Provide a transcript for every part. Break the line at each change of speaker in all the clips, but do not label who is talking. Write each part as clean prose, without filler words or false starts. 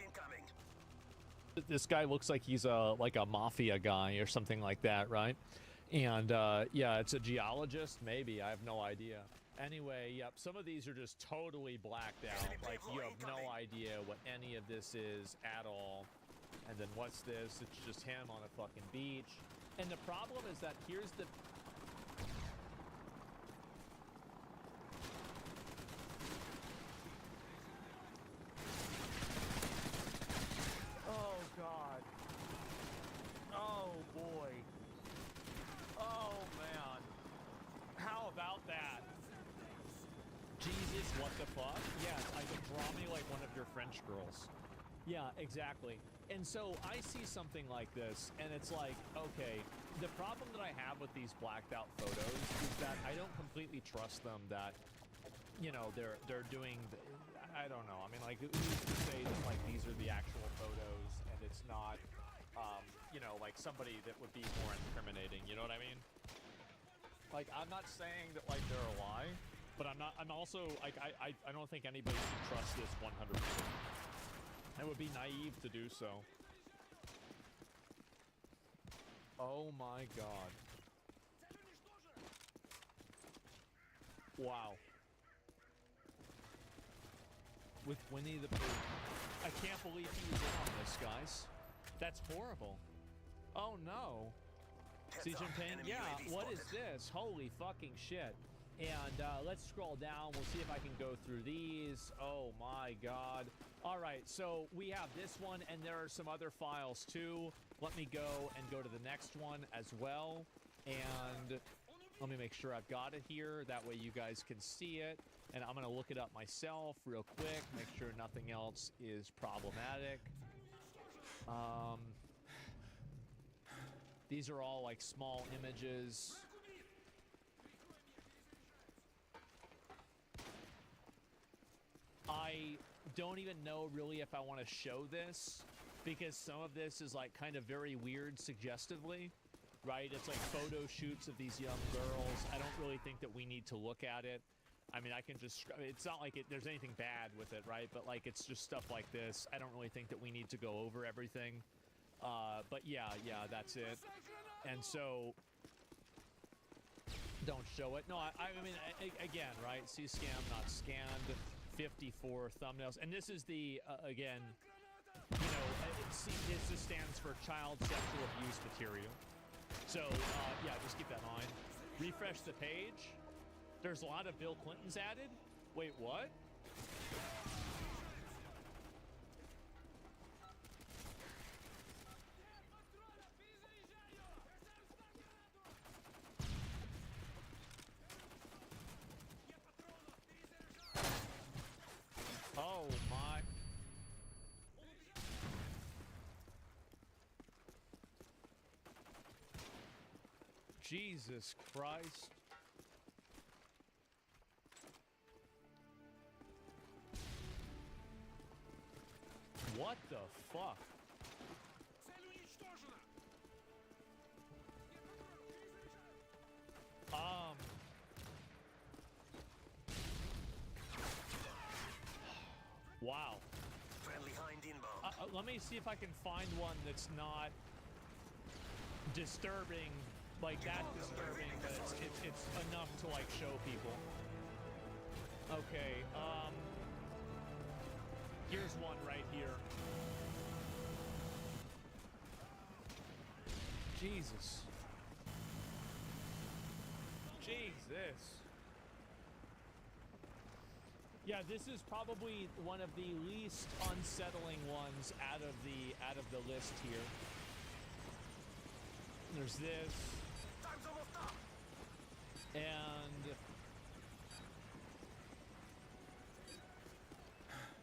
incoming.
This guy looks like he's like a mafia guy or something like that, right? And yeah, it's a geologist, maybe. I have no idea. Anyway, yep, some of these are just totally blacked out. Like, you have no idea what any of this is at all. And then what's this? It's just him on a fucking beach. And the problem is that here's the... Oh, God. Oh, boy. Oh, man. How about that? Jesus, what the fuck? Yes, I can draw me like one of your French girls. Yeah, exactly. And so I see something like this, and it's like, okay, the problem that I have with these blacked out photos is that I don't completely trust them that, you know, they're doing, I don't know. I mean, like, who's to say that, like, these are the actual photos and it's not, you know, like somebody that would be more incriminating, you know what I mean? Like, I'm not saying that, like, they're a lie, but I'm also, like, I don't think anybody should trust this 100%. It would be naive to do so. Oh my God. Wow. With Winnie the Pooh. I can't believe he was in on this, guys. That's horrible. Oh no. Xi Jinping, yeah, what is this? Holy fucking shit. And let's scroll down. We'll see if I can go through these. Oh my God. All right, so we have this one, and there are some other files too. Let me go and go to the next one as well. And let me make sure I've got it here. That way you guys can see it. And I'm going to look it up myself real quick. Make sure nothing else is problematic. These are all like small images. I don't even know really if I want to show this because some of this is like kind of very weird suggestively, right? It's like photo shoots of these young girls. I don't really think that we need to look at it. I mean, I can just, it's not like there's anything bad with it, right? But like, it's just stuff like this. I don't really think that we need to go over everything. But yeah, that's it. And so, don't show it. No, I mean, again, right? C-scam, not scanned. 54 thumbnails. And this is the, again, you know, this just stands for child sexual abuse material. So, yeah, just keep that in mind. Refresh the page. There's a lot of Bill Clintons added. Wait, what? Oh my. Jesus Christ. What the fuck? Wow.
Friendly hind inbound.
Let me see if I can find one that's not disturbing, like that disturbing, but it's enough to like show people. Okay, here's one right here. Jesus. Jesus. Yeah, this is probably one of the least unsettling ones out of the list here. There's this.
Time's almost up.
And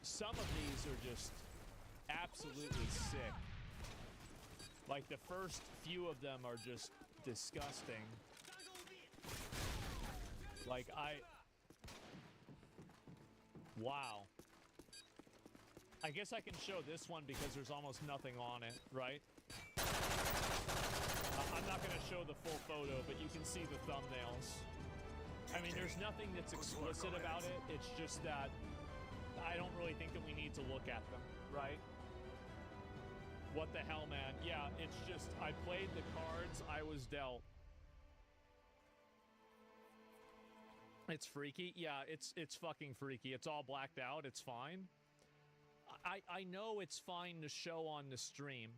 some of these are just absolutely sick. Like the first few of them are just disgusting. Like wow. I guess I can show this one because there's almost nothing on it, right? I'm not going to show the full photo, but you can see the thumbnails. I mean, there's nothing that's explicit about it. It's just that I don't really think that we need to look at them, right? What the hell, man? Yeah, it's just, I played the cards I was dealt. It's freaky. Yeah, it's fucking freaky. It's all blacked out. It's fine. I know it's fine to show on the stream.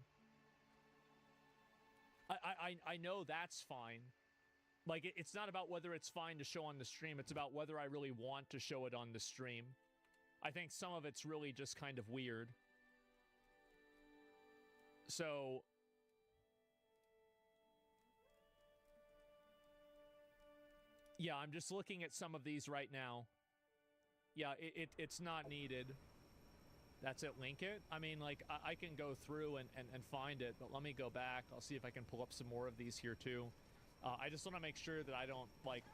I know that's fine. Like, it's not about whether it's fine to show on the stream. It's about whether I really want to show it on the stream. I think some of it's really just kind of weird. So... yeah, I'm just looking at some of these right now. Yeah, it's not needed. That's it, link it? I mean, like, I can go through and find it, but let me go back. I'll see if I can pull up some more of these here, too. I just want to make sure that I don't, like...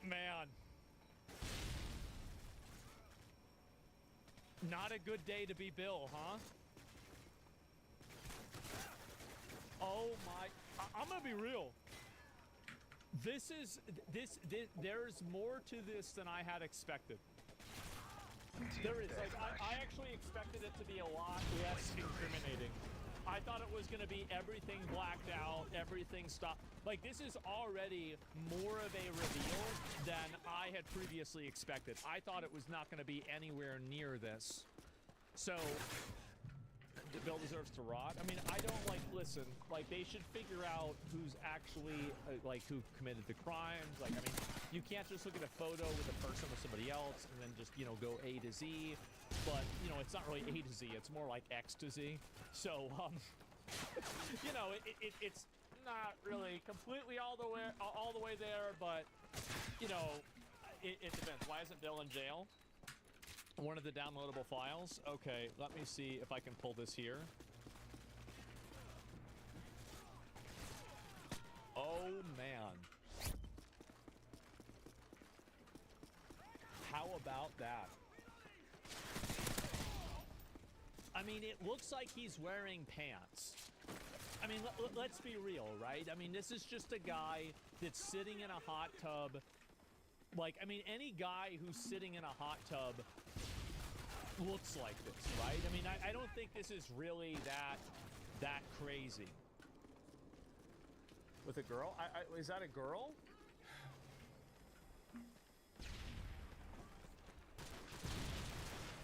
Man. Not a good day to be Bill, huh? Oh my... I'm gonna be real. There's more to this than I had expected. There is, like, I actually expected it to be a lot less incriminating. I thought it was gonna be everything blacked out, everything stopped. Like, this is already more of a reveal than I had previously expected. I thought it was not gonna be anywhere near this. So... Bill deserves to rot. I mean, I don't, like, listen, like, they should figure out who's actually, like, who committed the crimes. Like, I mean, you can't just look at a photo with a person or somebody else and then just, you know, go A to Z. But, you know, it's not really A to Z. It's more like X to Z. So, you know, it's not really completely all the way there, but, you know, it depends. Why isn't Bill in jail? One of the downloadable files? Okay, let me see if I can pull this here. Oh, man. How about that? I mean, it looks like he's wearing pants. I mean, let's be real, right? I mean, this is just a guy that's sitting in a hot tub. Like, I mean, any guy who's sitting in a hot tub looks like this, right? I mean, I don't think this is really that crazy. With a girl? Is that a girl?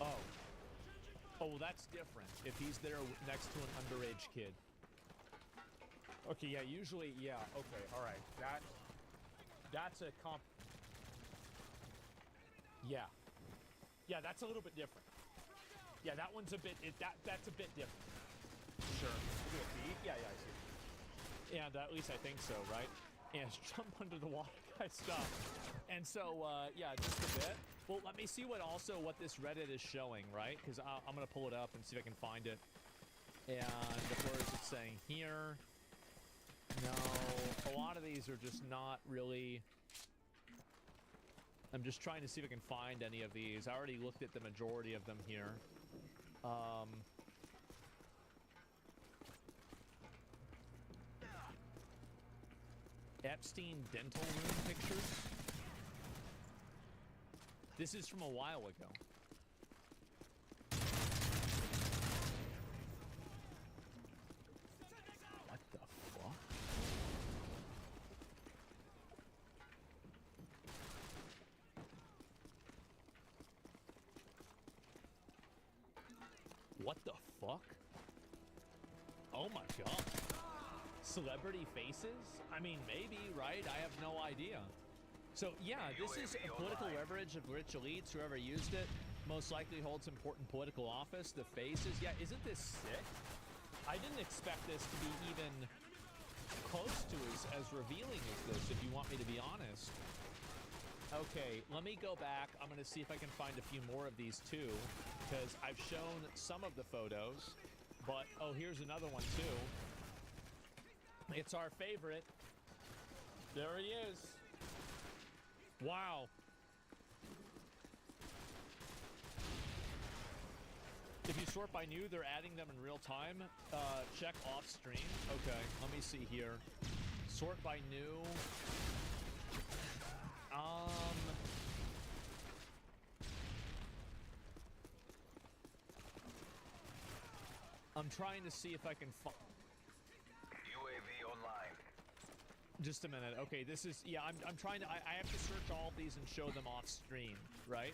Oh. Oh, well, that's different. If he's there next to an underage kid. Okay, yeah, usually, yeah, okay, all right. That's a comp... Yeah. Yeah, that's a little bit different. Yeah, that one's a bit... That's a bit different. Sure. Is it a feed? Yeah, I see. And at least I think so, right? And jump under the water guy stuff. And so, yeah, just a bit. Well, let me see what this Reddit is showing, right? Because I'm going to pull it up and see if I can find it. And where is it saying? Here. No, a lot of these are just not really... I'm just trying to see if I can find any of these. I already looked at the majority of them here. Epstein dental room pictures. This is from a while ago. What the fuck? What the fuck? Oh my god. Celebrity faces? I mean, maybe, right? I have no idea. So, yeah, this is a political leverage of rich elites. Whoever used it most likely holds important political office. The faces, yeah, isn't this sick? I didn't expect this to be even close to as revealing as this, if you want me to be honest. Okay, let me go back. I'm going to see if I can find a few more of these too, because I've shown some of the photos, but, oh, here's another one too. It's our favorite. There he is. Wow. If you sort by new, they're adding them in real time. Check off stream. Okay, let me see here. Sort by new. I'm trying to see if I can find...
UAV online.
Just a minute. Okay, this is... Yeah, I'm trying to... I have to search all of these and show them off stream, right?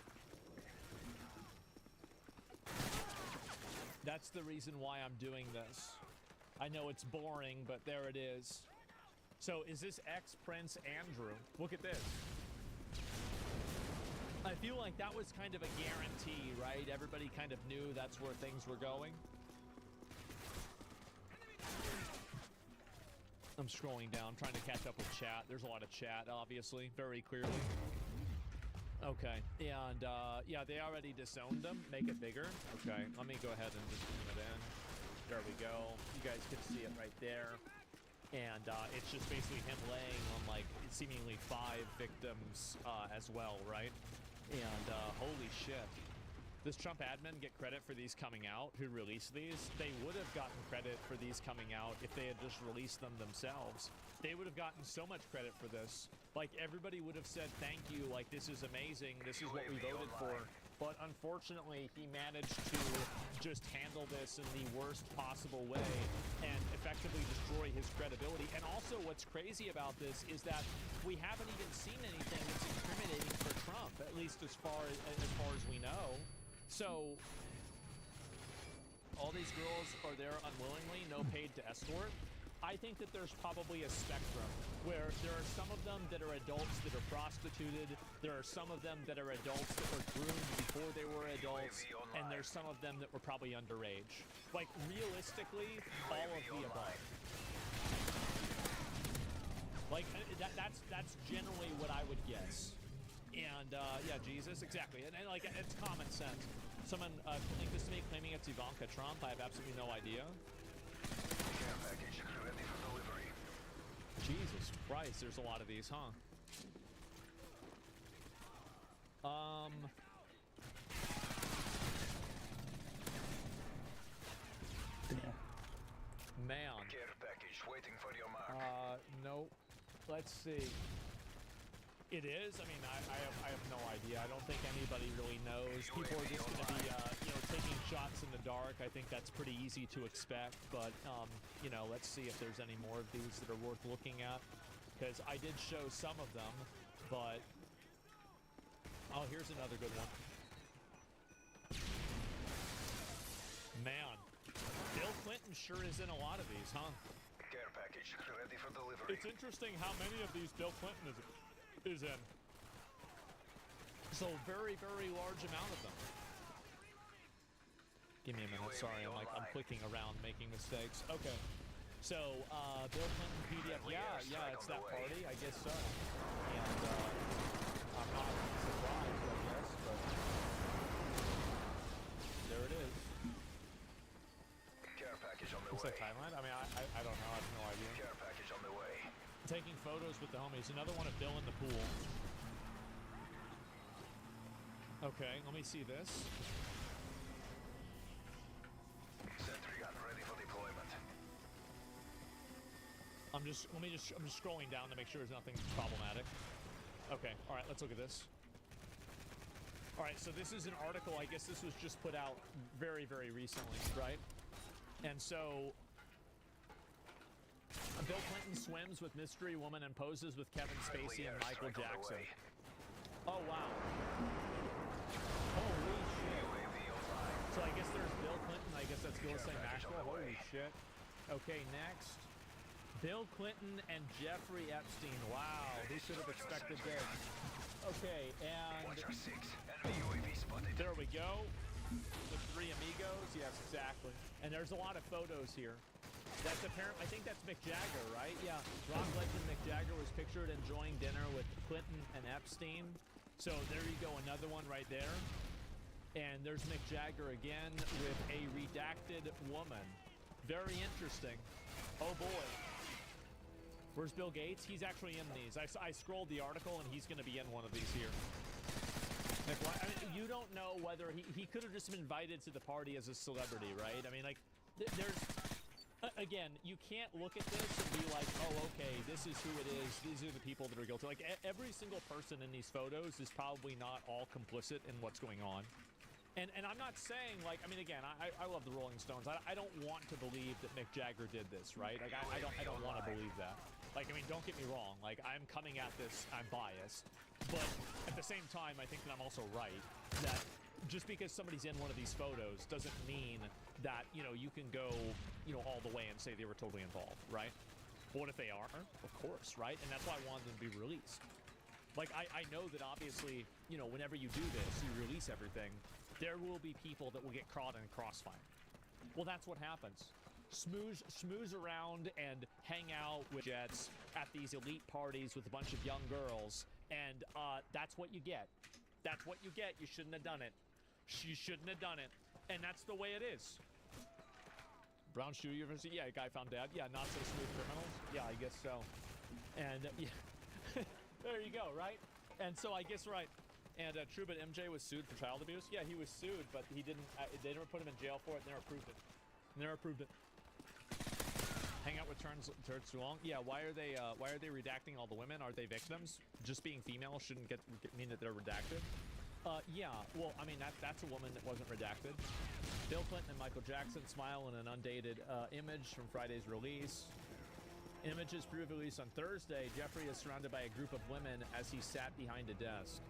That's the reason why I'm doing this. I know it's boring, but there it is. So, is this ex-Prince Andrew? Look at this. I feel like that was kind of a guarantee, right? Everybody kind of knew that's where things were going. I'm scrolling down, trying to catch up with chat. There's a lot of chat, obviously, very clearly. Okay, and yeah, they already disowned them. Make it bigger. Okay, let me go ahead and just zoom it in. There we go. You guys can see it right there. And it's just basically him laying on, like, seemingly 5 victims as well, right? And holy shit. Does Trump admin get credit for these coming out, who released these? They would have gotten credit for these coming out if they had just released them themselves. They would have gotten so much credit for this. Like, everybody would have said, thank you, like, this is amazing, this is what we voted for. But unfortunately, he managed to just handle this in the worst possible way and effectively destroy his credibility. And also, what's crazy about this is that we haven't even seen anything that's incriminating for Trump, at least as far as we know. So, all these girls are there unwillingly, no paid to escort. I think that there's probably a spectrum where there are some of them that are adults that are prostituted, there are some of them that are adults that were groomed before they were adults, and there's some of them that were probably underage. Like, realistically, all of the above. Like, that's generally what I would guess. And, yeah, Jesus, exactly. And like, it's common sense. Someone linked this to me claiming it's Ivanka Trump. I have absolutely no idea.
Care package ready for delivery.
Jesus Christ, there's a lot of these, huh? Man.
Care package waiting for your mark.
Nope. Let's see. It is? I mean, I have no idea. I don't think anybody really knows. People are just going to be, you know, taking shots in the dark. I think that's pretty easy to expect. But, you know, let's see if there's any more of these that are worth looking at. Because I did show some of them, but... Oh, here's another good one. Man. Bill Clinton sure is in a lot of these, huh?
Care package ready for delivery.
It's interesting how many of these Bill Clinton is in. So very, very large amount of them. Give me a minute. Sorry, I'm clicking around, making mistakes. Okay. So, Bill Clinton PDF. Yeah, it's that party. I guess so. And I'm not surprised, I guess, but there it is.
Care package on the
What's
way.
that timeline? I mean, I don't know. I have no idea.
Care package on the way.
Taking photos with the homies. Another one of Bill in the pool. Okay, let me see this.
Sentry gun ready for deployment.
I'm just scrolling down to make sure there's nothing problematic. Okay, all right, let's look at this. All right, so this is an article. I guess this was just put out very, very recently, right? And so Bill Clinton swims with mystery woman and poses with Kevin Spacey and Michael Jackson. Oh, wow. Holy shit. So I guess there's Bill Clinton. I guess that's Ghislaine Maxwell. Holy shit. Okay, next. Bill Clinton and Jeffrey Epstein. Wow, who should have expected this? Okay, and there we go. The three amigos. Yes, exactly. And there's a lot of photos here. That's apparent. I think that's Mick Jagger, right? Yeah. Rock legend Mick Jagger was pictured enjoying dinner with Clinton and Epstein. So there you go, another one right there. And there's Mick Jagger again with a redacted woman. Very interesting. Oh boy. Where's Bill Gates? He's actually in these. I scrolled the article and he's going to be in one of these here. Like, I mean, you don't know whether he could have just been invited to the party as a celebrity, right? I mean, like, there's... Again, you can't look at this and be like, oh, okay, this is who it is. These are the people that are guilty. Like, every single person in these photos is probably not all complicit in what's going on. And I'm not saying, like, I mean, again, I love the Rolling Stones. I don't want to believe that Mick Jagger did this, right? Like, I don't want to believe that. Like, I mean, don't get me wrong. Like, I'm coming at this, I'm biased. But at the same time, I think that I'm also right. That just because somebody's in one of these photos doesn't mean that, you know, you can go, you know, all the way and say they were totally involved, right? But what if they are? Of course, right? And that's why I wanted them to be released. Like, I know that obviously, you know, whenever you do this, you release everything, there will be people that will get caught in crossfire. Well, that's what happens. Schmooze around and hang out with jets at these elite parties with a bunch of young girls, and that's what you get. That's what you get. You shouldn't have done it. You shouldn't have done it. And that's the way it is. Brown Shoe University? Yeah, a guy found dead. Yeah, not so smooth criminals? Yeah, I guess so. And, yeah. There you go, right? And so I guess, right. And true, but MJ was sued for child abuse? Yeah, he was sued, but he didn't, they never put him in jail for it, never approved it. Never approved it. Hang out with turds too long? Yeah, why are they redacting all the women? Are they victims? Just being female shouldn't mean that they're redacted? Yeah, well, I mean, that's a woman that wasn't redacted. Bill Clinton and Michael Jackson smile in an undated image from Friday's release. Images pre-released on Thursday. Jeffrey is surrounded by a group of women as he sat behind a desk.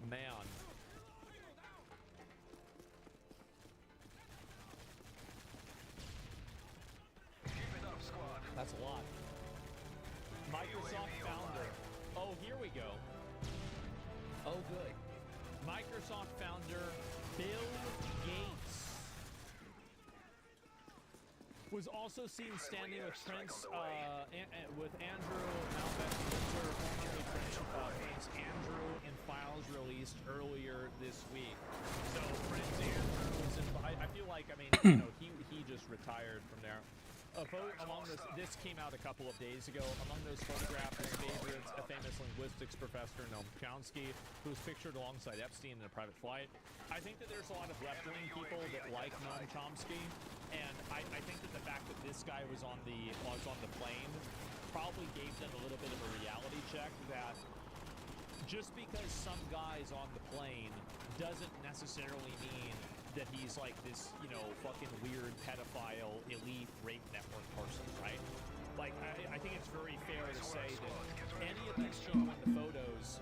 Man.
Keep it up, squad.
That's a lot. Microsoft founder. Oh, here we go. Oh, good. Microsoft founder Bill Gates was also seen standing with Prince, with Andrew Albert Windsor, formerly Prince Andrew, in files released earlier this week. So Prince Andrew was in. I feel like, I mean, you know, he just retired from there. Among this came out a couple of days ago. Among those photographs, his favorites, a famous linguistics professor, Noam Chomsky, who was pictured alongside Epstein in a private flight. I think that there's a lot of left-wing people that like Noam Chomsky, and I think that the fact that this guy was on the plane probably gave them a little bit of a reality check that just because some guy's on the plane doesn't necessarily mean that he's like this, you know, fucking weird pedophile elite rape network person, right? Like, I think it's very fair to say that any of these people in the photos,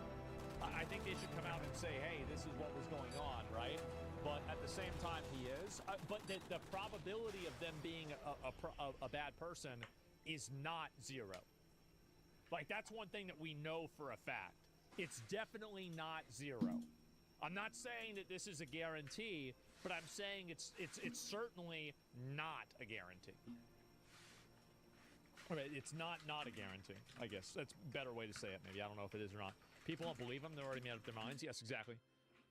I think they should come out and say, hey, this is what was going on, right? But at the same time, he is. But the probability of them being a bad person is not zero. Like, that's one thing that we know for a fact. It's definitely not zero. I'm not saying that this is a guarantee, but I'm saying it's certainly not a guarantee. Okay, it's not a guarantee, I guess. That's a better way to say it, maybe. I don't know if it is or not. People don't believe him. They're already made up their minds. Yes, exactly.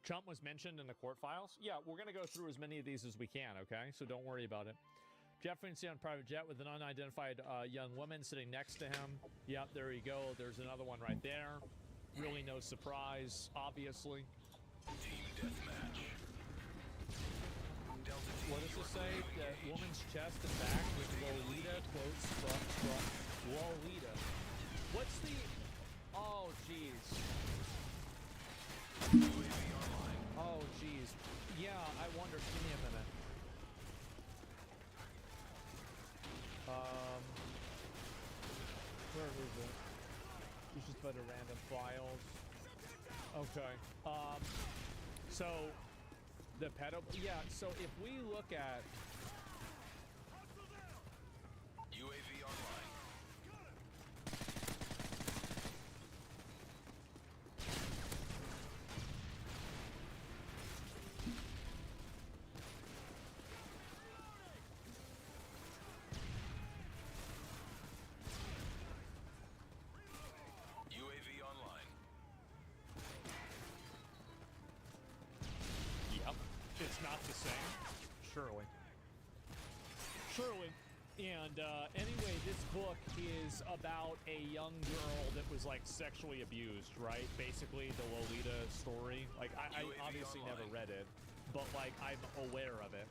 Trump was mentioned in the court files. Yeah, we're going to go through as many of these as we can, okay? So don't worry about it. Jeffrey on a private jet with an unidentified young woman sitting next to him. Yep, there you go. There's another one right there. Really no surprise, obviously.
Team deathmatch.
What does it say? The woman's chest and back with Lolita quotes from Lolita. What's the... Oh, jeez. Oh, jeez. Yeah, I wonder. Give me a minute. Where is it? You just put a random files. Okay. So the pedo. Yeah. So if we look at
UAV online. UAV online.
Yep. It's not the same. Surely. Surely. And anyway, this book is about a young girl that was like sexually abused, right? Basically, the Lolita story. Like, I obviously never read it, but like I'm aware of it.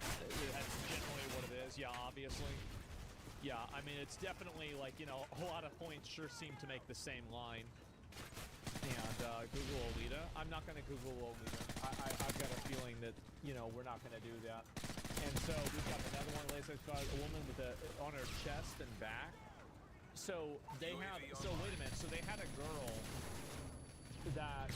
That's generally what it is. Yeah, obviously. Yeah, I mean, it's definitely like, you know, a lot of points sure seem to make the same line. And Google Lolita. I'm not gonna Google Lolita. I've got a feeling that, you know, we're not gonna do that. And so we've got another one. Lays a woman with on her chest and back. So they have. So wait a minute. So they had a girl that.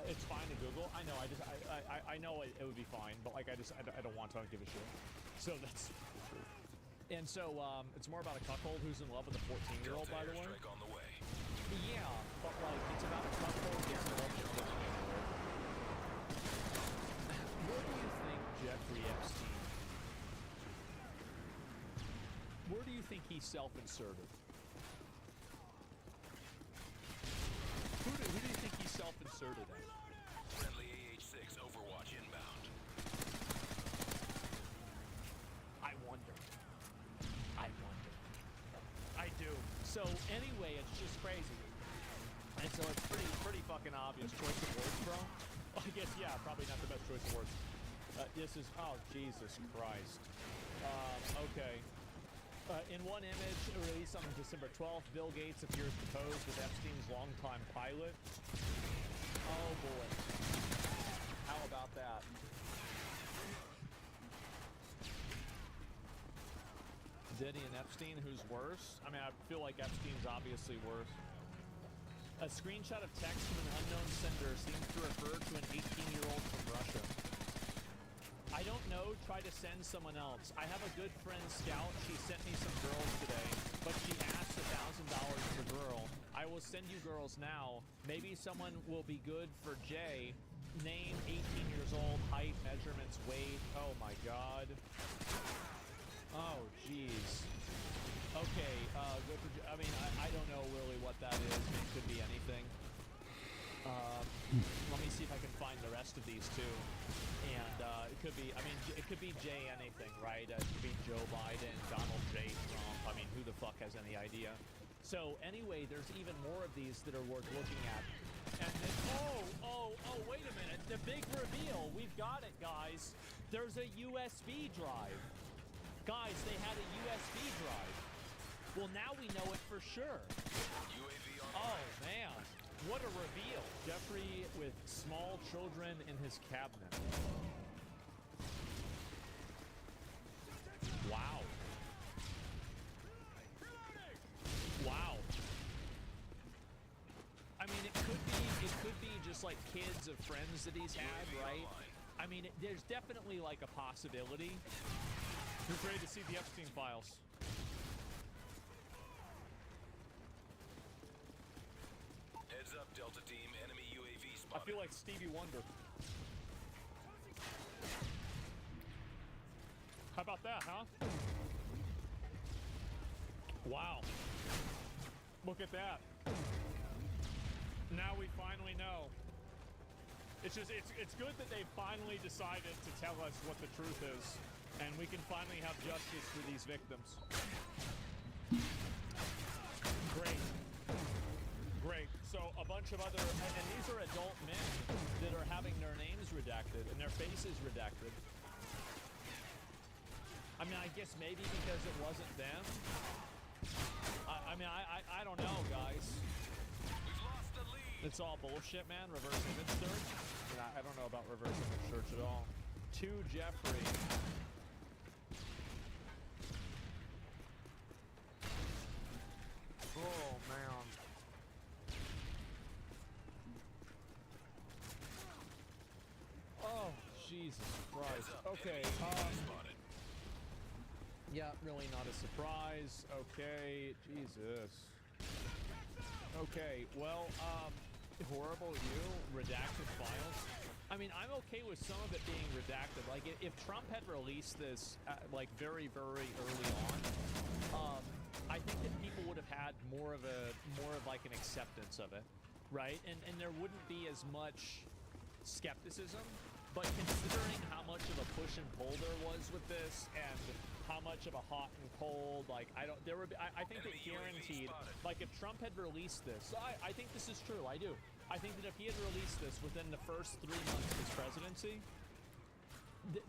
It's fine to Google. I know. I know it would be fine, but like I don't want to give a shit. So that's. And so it's more about a cuckold who's in love with a 14-year-old, by the way.
On the way.
Yeah, but like it's about a cuckold who's in love with a 14-year-old. Where do you think Jeffrey Epstein? Where do you think he self-inserted? Who do you think he self-inserted at?
Friendly AH-6 Overwatch inbound.
I wonder. I do. So anyway, it's just crazy. And so it's pretty fucking obvious choice of words, bro. I guess, yeah, probably not the best choice of words. This is, oh, Jesus Christ. Okay. In one image released on December 12th, Bill Gates appears to pose with Epstein's longtime pilot. Oh boy. How about that? Diddy and Epstein, who's worse? I mean, I feel like Epstein's obviously worse. A screenshot of text from an unknown sender seems to refer to an 18-year-old from Russia. I don't know, try to send someone else. I have a good friend, Scout. She sent me some girls today, but she asked $1,000 per girl. I will send you girls now. Maybe someone will be good for Jay. Name, 18 years old, height, measurements, weight. Oh my God. Oh, jeez. Okay, good for, I mean, I don't know really what that is. It could be anything. Let me see if I can find the rest of these two. And it could be, I mean, it could be Jay anything, right? It could be Joe Biden, Donald J. Trump. I mean, who the fuck has any idea? So anyway, there's even more of these that are worth looking at. And then, oh, wait a minute. The big reveal. We've got it, guys. There's a USB drive. Guys, they had a USB drive. Well, now we know it for sure.
UAV on
Oh, man. What a reveal. Jeffrey with small children in his cabinet. Wow. Wow. I mean, it could be just like kids of friends that he's had, right? I mean, there's definitely like a possibility. Who's ready to see the Epstein files?
Heads up, Delta Team. Enemy UAV spotted.
I feel like Stevie Wonder. How about that, huh? Wow. Look at that. Now we finally know. It's just, it's good that they finally decided to tell us what the truth is, and we can finally have justice for these victims. Great. Great. So a bunch of other, and these are adult men that are having their names redacted and their faces redacted. I mean, I guess maybe because it wasn't them. I mean, I don't know, guys.
We've lost the lead.
It's all bullshit, man. Reverse image search. I don't know about reverse image search at all. To Jeffrey. Oh, man. Oh, Jesus Christ. Okay, yeah, really not a surprise. Okay, Jesus. Okay, well, horrible you, redacted files. I mean, I'm okay with some of it being redacted. Like, if Trump had released this, like, very, very early on, I think that people would have had more of like an acceptance of it, right? And there wouldn't be as much skepticism. But considering how much of a push and pull there was with this, and how much of a hot and cold, like, I think that guaranteed, like, if Trump had released this, so I think this is true, I do. I think that if he had released this within the first 3 months of his presidency,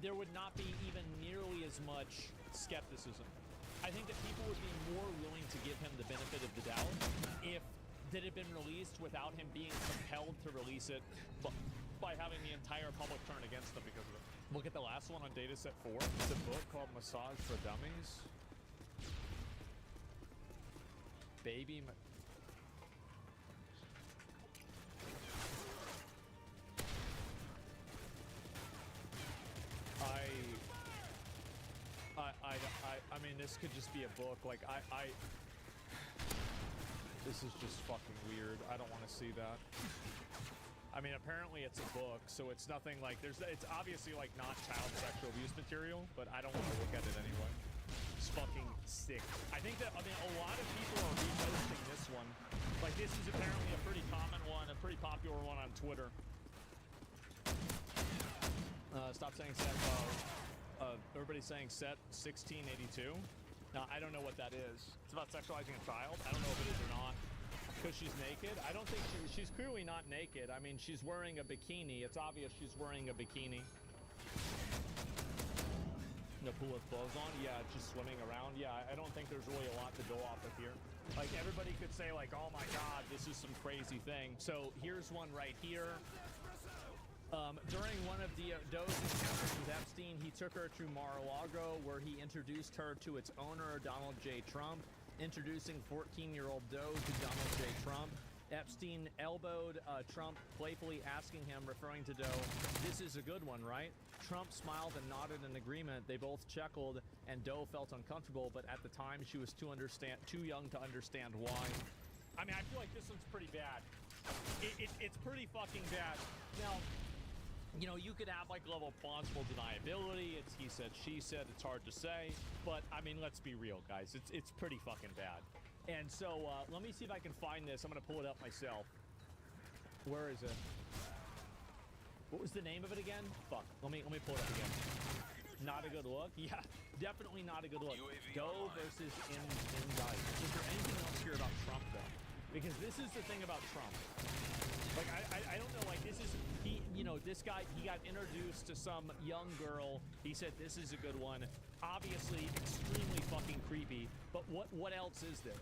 there would not be even nearly as much skepticism. I think that people would be more willing to give him the benefit of the doubt if that had been released without him being compelled to release it by having the entire public turn against them because of it. Look at the last one on Dataset 4. It's a book called Massage for Dummies. Baby... I mean, this could just be a book. Like, this is just fucking weird. I don't want to see that. I mean, apparently it's a book, so it's nothing like it's obviously like not child sexual abuse material, but I don't want to look at it anyway. It's fucking sick. I think that, I mean, a lot of people are reposting this one. Like, this is apparently a pretty common one, a pretty popular one on Twitter. Stop saying set. Everybody's saying set 1682. Now, I don't know what that is. It's about sexualizing a child. I don't know if it is or not. Because she's naked? I don't think she's clearly not naked. I mean, she's wearing a bikini. It's obvious she's wearing a bikini. No pool with clothes on? Yeah, just swimming around. Yeah, I don't think there's really a lot to go off of here. Like, everybody could say, like, oh my god, this is some crazy thing. So, here's one right here. During one of Doe's encounters with Epstein, he took her to Mar-a-Lago, where he introduced her to its owner, Donald J. Trump. Introducing 14-year-old Doe to Donald J. Trump. Epstein elbowed Trump, playfully asking him, referring to Doe, "This is a good one, right?" Trump smiled and nodded in agreement. They both chuckled, and Doe felt uncomfortable, but at the time, she was too young to understand why. I mean, I feel like this one's pretty bad. It's pretty fucking bad. Now, you know, you could have like a level of plausible deniability. It's he said, she said. It's hard to say, but I mean, let's be real, guys. It's pretty fucking bad. And so let me see if I can find this. I'm gonna pull it up myself. Where is it? What was the name of it again? Fuck. Let me pull it up again. Not a good look. Yeah, definitely not a good look. Doe versus Indict. Is there anything else here about Trump though? Because this is the thing about Trump. Like, I don't know, like, this is, you know, this guy, he got introduced to some young girl. He said, this is a good one. Obviously, extremely fucking creepy. But what else is there?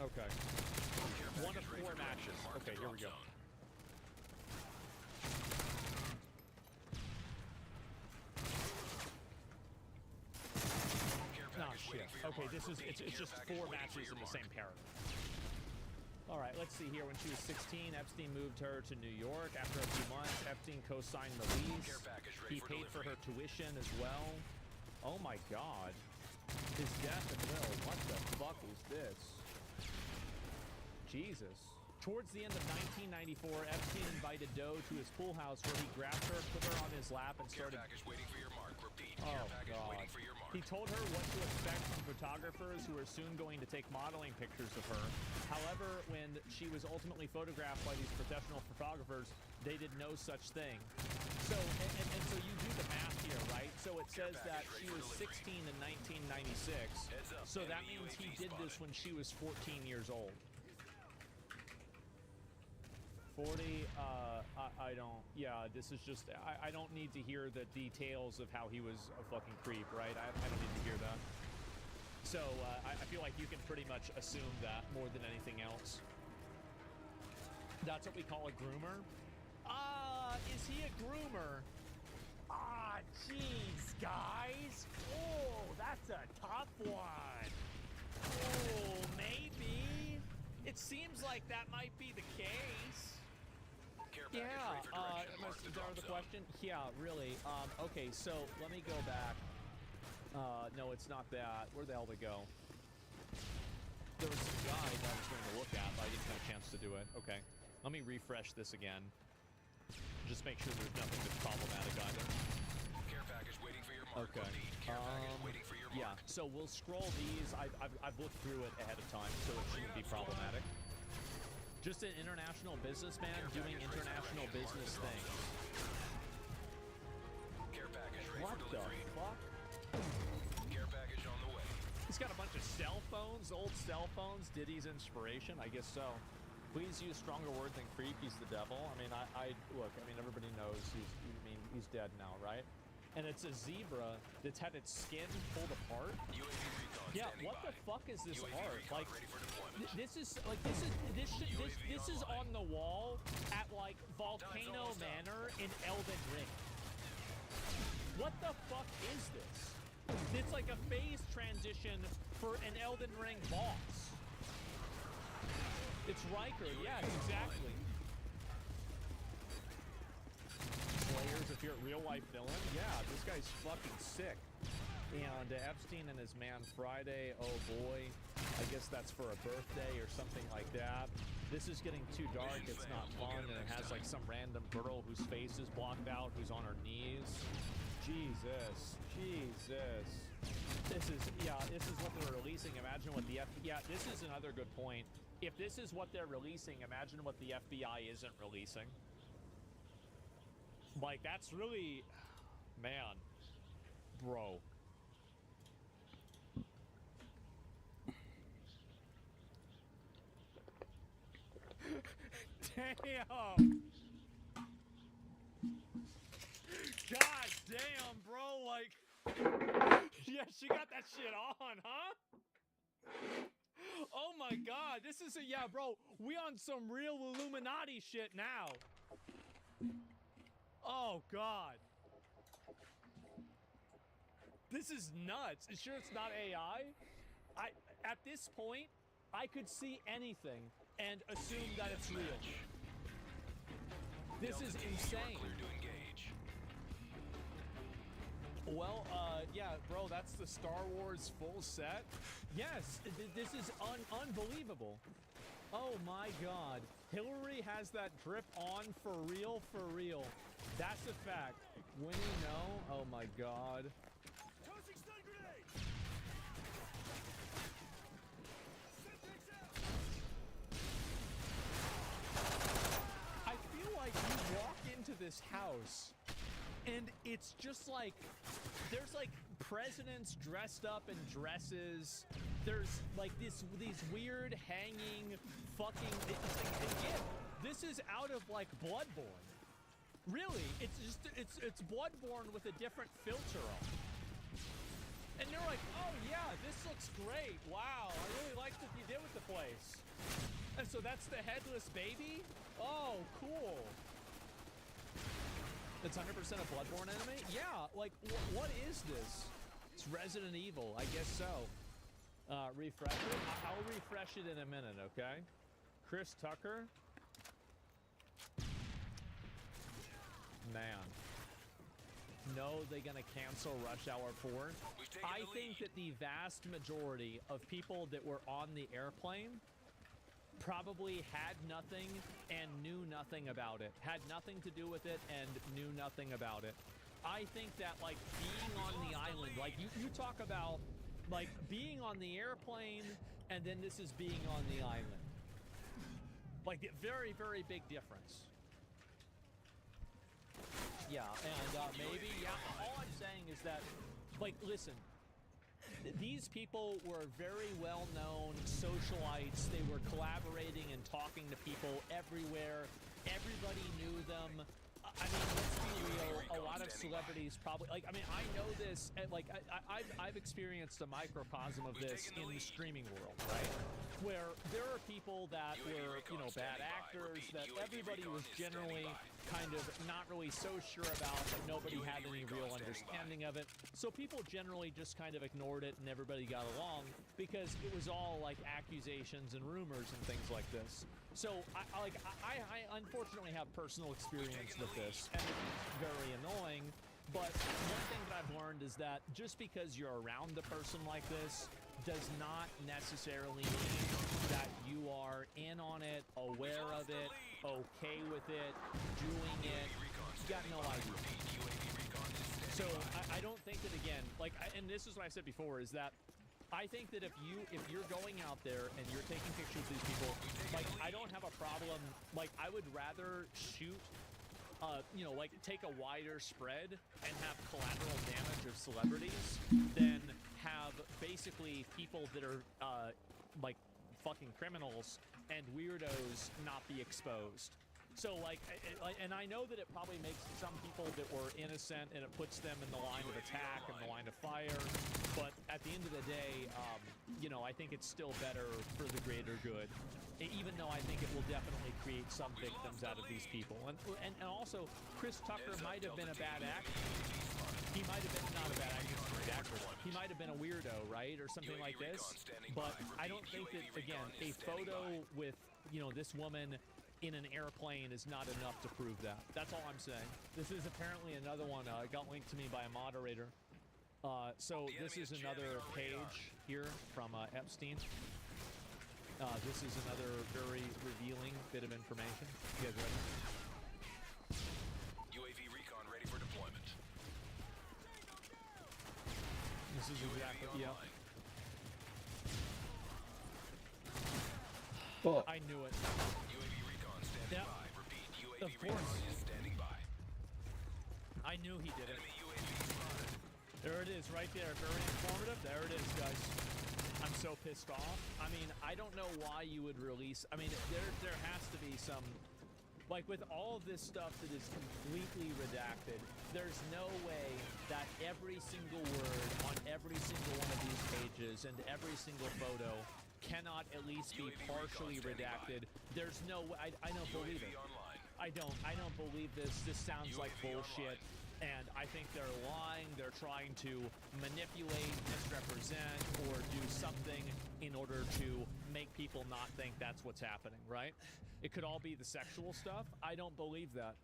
Okay. One of 4 matches. Okay, here we go. Oh, shit. Okay, it's just 4 matches in the same paragraph. All right, let's see here. When she was 16, Epstein moved her to New York. After a few months, Epstein co-signed the lease. He paid for her tuition as well. Oh my god. His death and will. What the fuck is this? Jesus. Towards the end of 1994, Epstein invited Doe to his pool house where he grabbed her, put her on his lap, and started...
Waiting for your mark. Repeat.
Oh, God. He told her what to expect from photographers who were soon going to take modeling pictures of her. However, when she was ultimately photographed by these professional photographers, they did no such thing. So, and so you do the math here, right? So it says that she was 16 in 1996. So that means he did this when she was 14 years old. 40, I don't, yeah, this is just, I don't need to hear the details of how he was a fucking creep, right? I don't need to hear that. So, I feel like you can pretty much assume that more than anything else. That's what we call a groomer? Is he a groomer? Jeez, guys. Oh, that's a tough one. Oh, maybe. It seems like that might be the case. Yeah, is that the question? Yeah, really. Okay, so let me go back. No, it's not that. Where the hell did it go? There was some guide I was going to look at, but I didn't have a chance to do it. Okay, let me refresh this again. Just make sure there's nothing that's problematic either.
Care package waiting for your mark.
Okay.
Care package waiting for your mark.
Yeah, so we'll scroll these. I've looked through it ahead of time, so it shouldn't be problematic. Just an international businessman doing international business things.
Care package ready
What
for
the
delivery.
fuck?
Care package on the way.
He's got a bunch of cell phones, old cell phones. Diddy's inspiration? I guess so. Please use stronger word than creep. He's the devil. I mean, look. I mean, everybody knows he's dead now, right? and it's a zebra that's had its skin pulled apart.
UAV recon
Yeah,
standing
what
by.
the fuck is this
UAV
art?
recon
Like,
ready for deployment.
this is on the wall at like Volcano
almost up.
Manor in Elden Ring. What the fuck is this? It's like a phase transition for an Elden Ring boss. It's Riker, yes, exactly. Slayers, if you're a real life villain, yeah, this guy's fucking sick. And Epstein and his man Friday, oh boy, I guess that's for a birthday or something like that. This is getting too dark, it's not fun, and it has like some random girl whose face is blocked out, who's on her knees. Jesus, Jesus. This is what they're releasing. Imagine what the this is another good point. If this is what they're releasing, imagine what the FBI isn't releasing. Like, that's really, man, bro. Damn. God damn, bro, like, yeah, she got that shit on, huh? Oh my god, this is yeah, bro, we on some real Illuminati shit now. Oh god. This is nuts. You sure it's not AI? At this point, I could see anything and assume that it's real. This is insane.
Clear to engage.
Well, yeah, bro, that's the Star Wars full set. Yes, this is unbelievable. Oh my god. Hillary has that drip on for real, for real. That's a fact. Winnie, no. Oh my god.
Tossing stun grenade!
I feel like you walk into this house and it's just like, there's like presidents dressed up in dresses. There's like these weird hanging fucking, again, this is out of like Bloodborne. Really, it's just, it's Bloodborne with a different filter on. And they're like, oh yeah, this looks great. Wow, I really like what you did with the place. And so that's the headless baby? Oh, cool. It's 100% a Bloodborne enemy? Yeah, like, what is this? It's Resident Evil, I guess so. Refresh it? I'll refresh it in a minute, okay? Chris Tucker? Man. No, they're gonna cancel Rush Hour 4. I think that the vast majority of people that were on the airplane probably had nothing and knew nothing about it. Had nothing to do with it and knew nothing about it. I think that, like, being on the island, like, you talk about, like, being on the airplane and then this is being on the island. Like, a very, very big difference. Yeah, and maybe, yeah, all I'm saying is that, like, listen, these people were very well-known socialites. They were collaborating and talking to people everywhere. Everybody knew them. I mean, let's be real, a lot of celebrities probably, like, I mean, I know this, and, like, I've experienced a microcosm of this in the streaming world, right? Where there are people that were, you know, bad actors, that everybody was generally kind of not really so sure about, but nobody had any real understanding of it. So people generally just kind of ignored it and everybody got along because it was all like accusations and rumors and things like this. So I unfortunately have personal experience with this, and it's very annoying. But one thing that I've learned is that just because you're around a person like this does not necessarily mean that you are in on it, aware of it, okay with it, doing it. You got no idea. So I don't think that, again, like, and this is what I said before, is that I think that if you're going out there and you're taking pictures of these people, like, I don't have a problem. Like, I would rather shoot, you know, like, take a wider spread and have collateral damage of celebrities than have basically people that are like fucking criminals and weirdos not be exposed. So, like, and I know that it probably makes some people that were innocent and it puts them in the line of attack and the line of fire. But at the end of the day, you know, I think it's still better for the greater good. Even though I think it will definitely create some victims out of these people. And also, Chris Tucker might have been a bad actor. He might have been not a bad actor. He might have been a weirdo, right, or something like this. But I don't think that, again, a photo with, you know, this woman in an airplane is not enough to prove that. That's all I'm saying. This is apparently another one. Got linked to me by a moderator. So this is another page here from Epstein. This is another very revealing bit of information. You guys ready?
UAV recon ready for deployment.
This is exactly, yeah.
Oh.
I knew it.
UAV recon standing
Yep.
by. Repeat, UAV
Of course.
recon is standing by.
I knew he did it.
Enemy UAV spotted.
There it is, right there. Very informative. There it is, guys. I'm so pissed off. I mean, I don't know why you would release. I mean, there has to be some, like, with all of this stuff that is completely redacted, there's no way that every single word on every single one of these pages and every single photo cannot at least be partially redacted. There's no way. I don't believe it.
Online.
I don't believe this. This sounds like bullshit. And I think they're lying. They're trying to manipulate, misrepresent, or do something in order to make people not think that's what's happening, right? It could all be the sexual stuff. I don't believe that.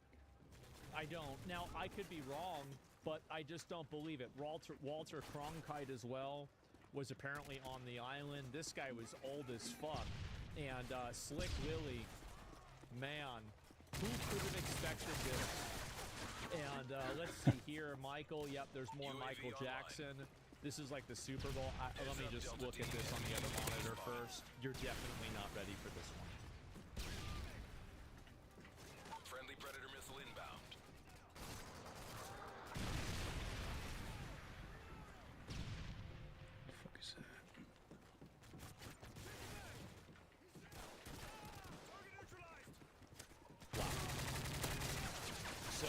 I don't. Now, I could be wrong, but I just don't believe it. Walter Cronkite as well was apparently on the island. This guy was old as fuck. And Slick Willie, man, who could have expected this? And let's see here, Michael. Yep, there's more Michael Jackson. This is like the Super Bowl. Let me just look at this on the other monitor first. You're definitely not ready for this one.
Friendly Predator missile inbound.
The fuck is that?
So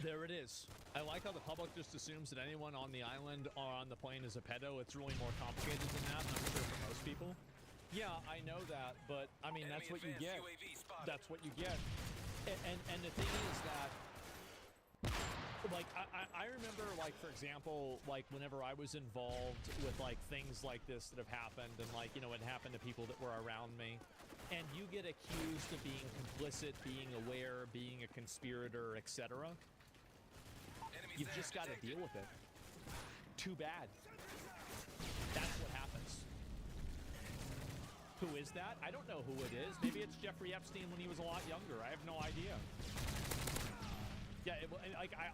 there it is. I like how the public just assumes that anyone on the island or on the plane is a pedo. It's really more complicated than that, I'm sure, for most people. Yeah, I know that, but I mean, that's what you get. That's what you get. And the thing is that, like, I remember, like, for example, like, whenever I was involved with, like, things like this that have happened, and, like, you know, it happened to people that were around me, and you get accused of being complicit, being aware, being a conspirator, etc. You've just got to deal with it. Too bad. That's what happens. Who is that? I don't know who it is. Maybe it's Jeffrey Epstein when he was a lot younger. I have no idea. Yeah,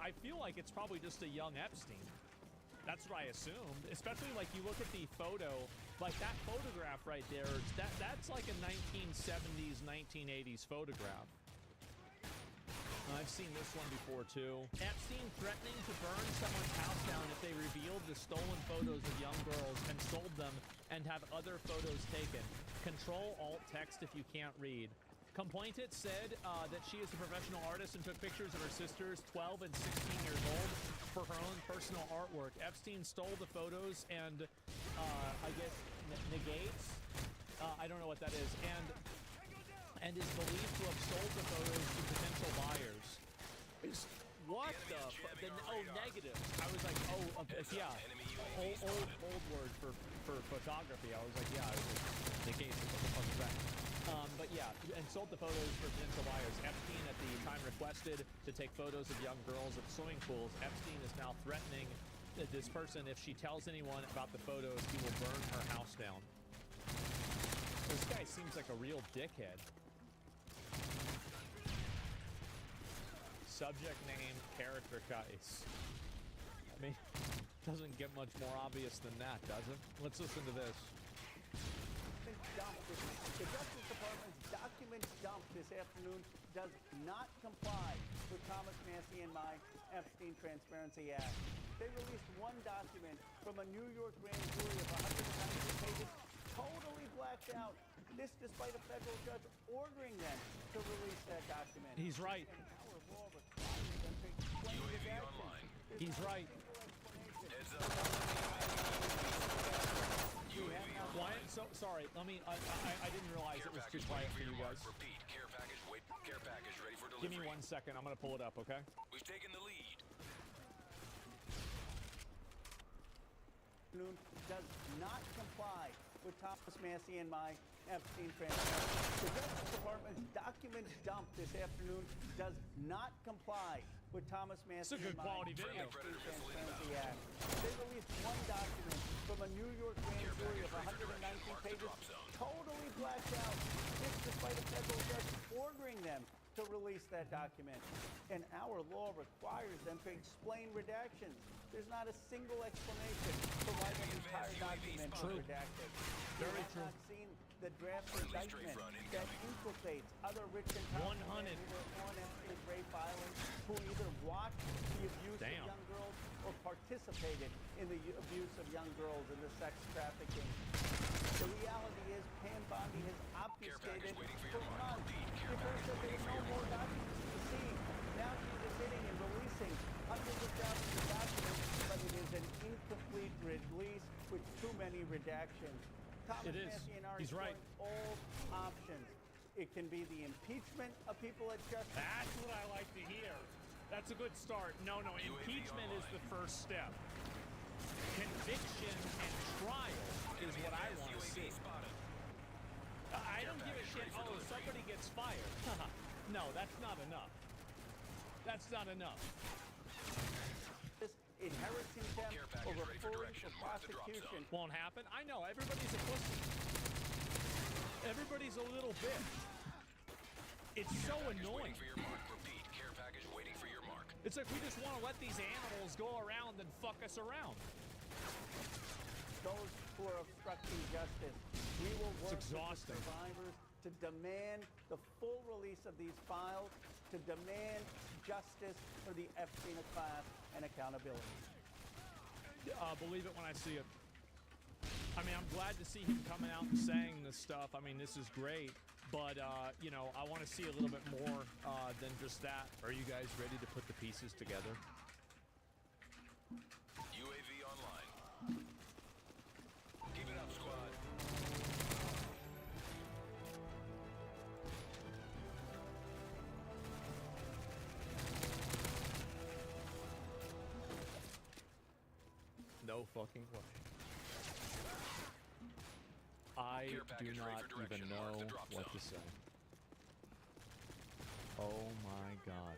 I feel like it's probably just a young Epstein. That's what I assumed. Especially, like, you look at the photo, like that photograph right there, that's like a 1970s, 1980s photograph. I've seen this one before, too. Epstein threatening to burn someone's house down if they revealed the stolen photos of young girls and sold them and have other photos taken. Control-Alt-Text if you can't read. Complainant said that she is a professional artist and took pictures of her sisters, 12 and 16 years old, for her own personal artwork. Epstein stole the photos and, I guess, negates? I don't know what that is. And is believed to have sold the photos to potential buyers. What the oh, negative. I was like, oh, yeah. Old word for photography. I was like, yeah, it was negates. What the fuck is that? But yeah, and sold the photos for potential buyers. Epstein at the time requested to take photos of young girls at swimming pools. Epstein is now threatening this person. If she tells anyone about the photos, he will burn her house down. This guy seems like a real dickhead. Subject name, character case. I mean, doesn't get much more obvious than that, does it? Let's listen to this.
The Justice Department's document dump this afternoon does not comply with Thomas Massey and my Epstein Transparency Act. They released one document from a New York grand jury of 192 pages, totally blacked out, This despite a federal judge ordering them to release that document.
He's right.
And our law requires them to explain his
UAV
actions.
online.
There's
He's
not a
right.
single explanation.
Heads up. UAV
Quiet. So sorry. I didn't realize
Care
it was too
package
quiet
waiting
for you
your
guys.
mark. Repeat. Care package ready for
Give
delivery.
me 1 second. I'm gonna pull it up. Okay.
We've taken the lead.
Does not comply with Thomas Massey and my Epstein transparency. The Justice Department's documents dump this afternoon does not comply with Thomas Massey
It's a good
and my
quality video.
Epstein Transparency Act. They released one document from a New York grand jury of 119 pages, totally blacked out. This despite a federal judge ordering them to release that document. And our law requires them to explain redactions. There's not a single explanation for why the entire document is redacted.
Very
You have
true.
not seen the draft
Friendly
indictment
strafe run
that
incoming.
implicates other rich and powerful
100.
men who were on Epstein's rape filing, who either watched the abuse
Damn.
of young girls or participated in the abuse of young girls in the sex trafficking. The reality is Pam Bondi has obfuscated
waiting for
for
your mark.
months.
Repeat, care
She first said
package
there
waiting
were
for
no
your
more
mark.
documents to see. Now she's admitting and releasing hundreds of thousands of documents, but it is an incomplete release with too many redactions. Thomas
It is.
Massey and I are
He's right.
exploring all options. It can be the impeachment of people at justice.
That's what I like to hear. That's a good start. No, impeachment is the first step. Conviction and trial is what I want to see. I don't give a shit. Oh, somebody gets fired. No, that's not enough. That's not enough.
This inherits contempt
Care package
or
ready for
referring
direction.
for
Mark the drop
prosecution.
Won't happen. I know. Everybody's a pussy. Everybody's a little bitch. It's so
Package
annoying.
waiting for your mark. Repeat. Care package waiting for your mark.
It's like we just want to let these animals go around and fuck us around.
Those who are obstructing justice. We will work with the
exhausting.
survivors to demand the full release of these files, to demand justice for the Epstein class and accountability.
Believe it when I see it. I mean, I'm glad to see him coming out and saying this stuff. I mean, this is great. But, you know, I want to see a little bit more than just that. Are you guys ready to put the pieces together?
UAV online. Keep it up, squad.
No fucking way. I
Care
do
package ready
not
for
even
direction. Mark
know
the drop
what to
zone.
say. Oh my god.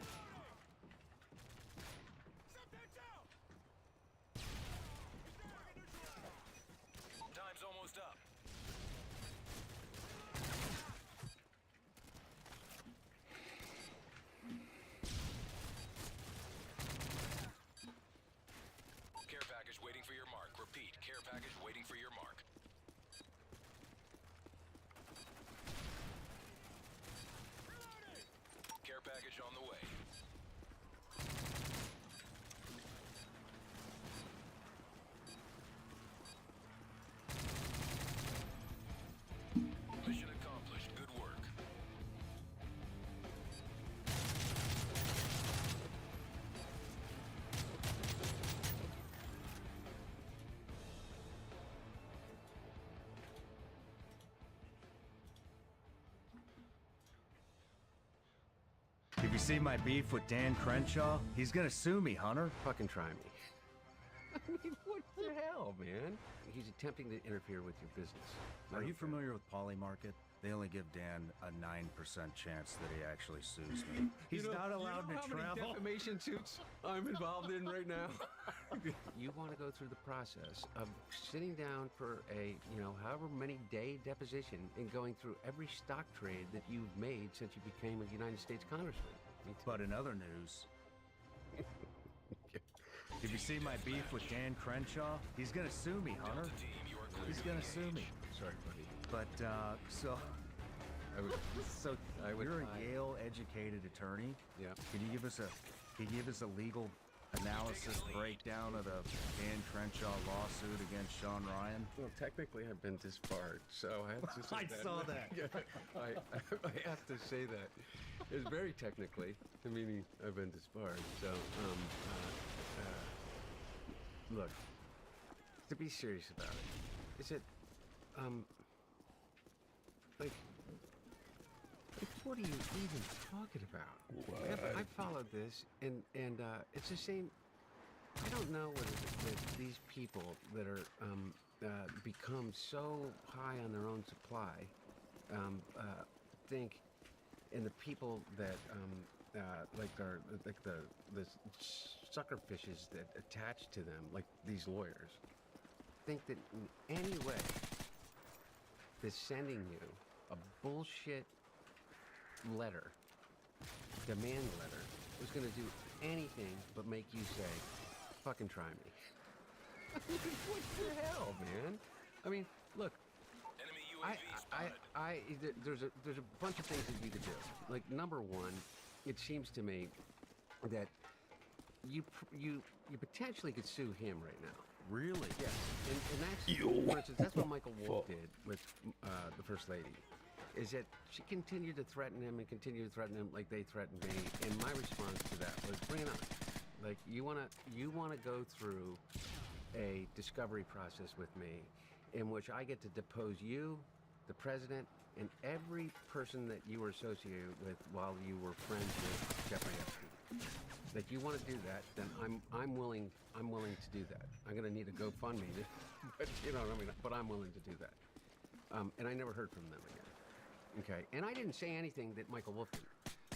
Time's almost up. Care package waiting for your mark. Repeat. Care package waiting for your mark. Care package on the way. Mission accomplished. Good work.
If you see my beef with Dan Crenshaw, he's gonna sue me, Hunter.
Fucking try me. I mean, what the hell, man? He's attempting to interfere with your business.
Are you familiar with Polymarket? They only give Dan a 9% chance that he actually sues me. He's not allowed
you know
to
how many
travel.
defamation suits I'm involved in right now? You want to go through the process of sitting down for a, however many day deposition and going through every stock trade that you've made since you became a United States congressman. Me too.
But in other news, if you see my beef with Dan Crenshaw, he's gonna sue me, Hunter.
Delta team, you are clear
He's
to
gonna
engage.
sue me.
Sorry, buddy.
But
I would
you're a
try.
Yale-educated attorney.
Yeah.
Can you give us a legal analysis breakdown of the Dan Crenshaw lawsuit against Sean Ryan?
Well, technically, I've been disbarred, so I have to say
I
that.
saw that.
Yeah, I have to say that. It's very technically, meaning I've been disbarred. So, look, to be serious about it, is it, like, what are you even talking about? I followed this, and it's the same. I don't know what it is that these people that are become so high on their own supply think, and the people that like the sucker fishes that attach to them, like these lawyers, think that in any way that sending you a bullshit letter, demand letter, is going to do anything but make you say, fucking try me. I mean, what the hell, man? I mean, look,
Enemy UAV spotted.
there's a bunch of things that you could do. Like, number one, it seems to me that you potentially could sue him right now.
Really?
Yes, and that's, for instance, that's what Michael Wolff did with the First Lady, is that she continued to threaten him and continued to threaten him like they threatened me, and my response to that was, bring it on. Like, you wanna go through a discovery process with me in which I get to depose you, the president, and every person that you were associated with while you were friends with Jeffrey Epstein. Like, you want to do that, then I'm willing to do that. I'm gonna need a GoFundMe, but you know what I mean. But I'm willing to do that. And I never heard from them again. Okay, and I didn't say anything that Michael Wolff did,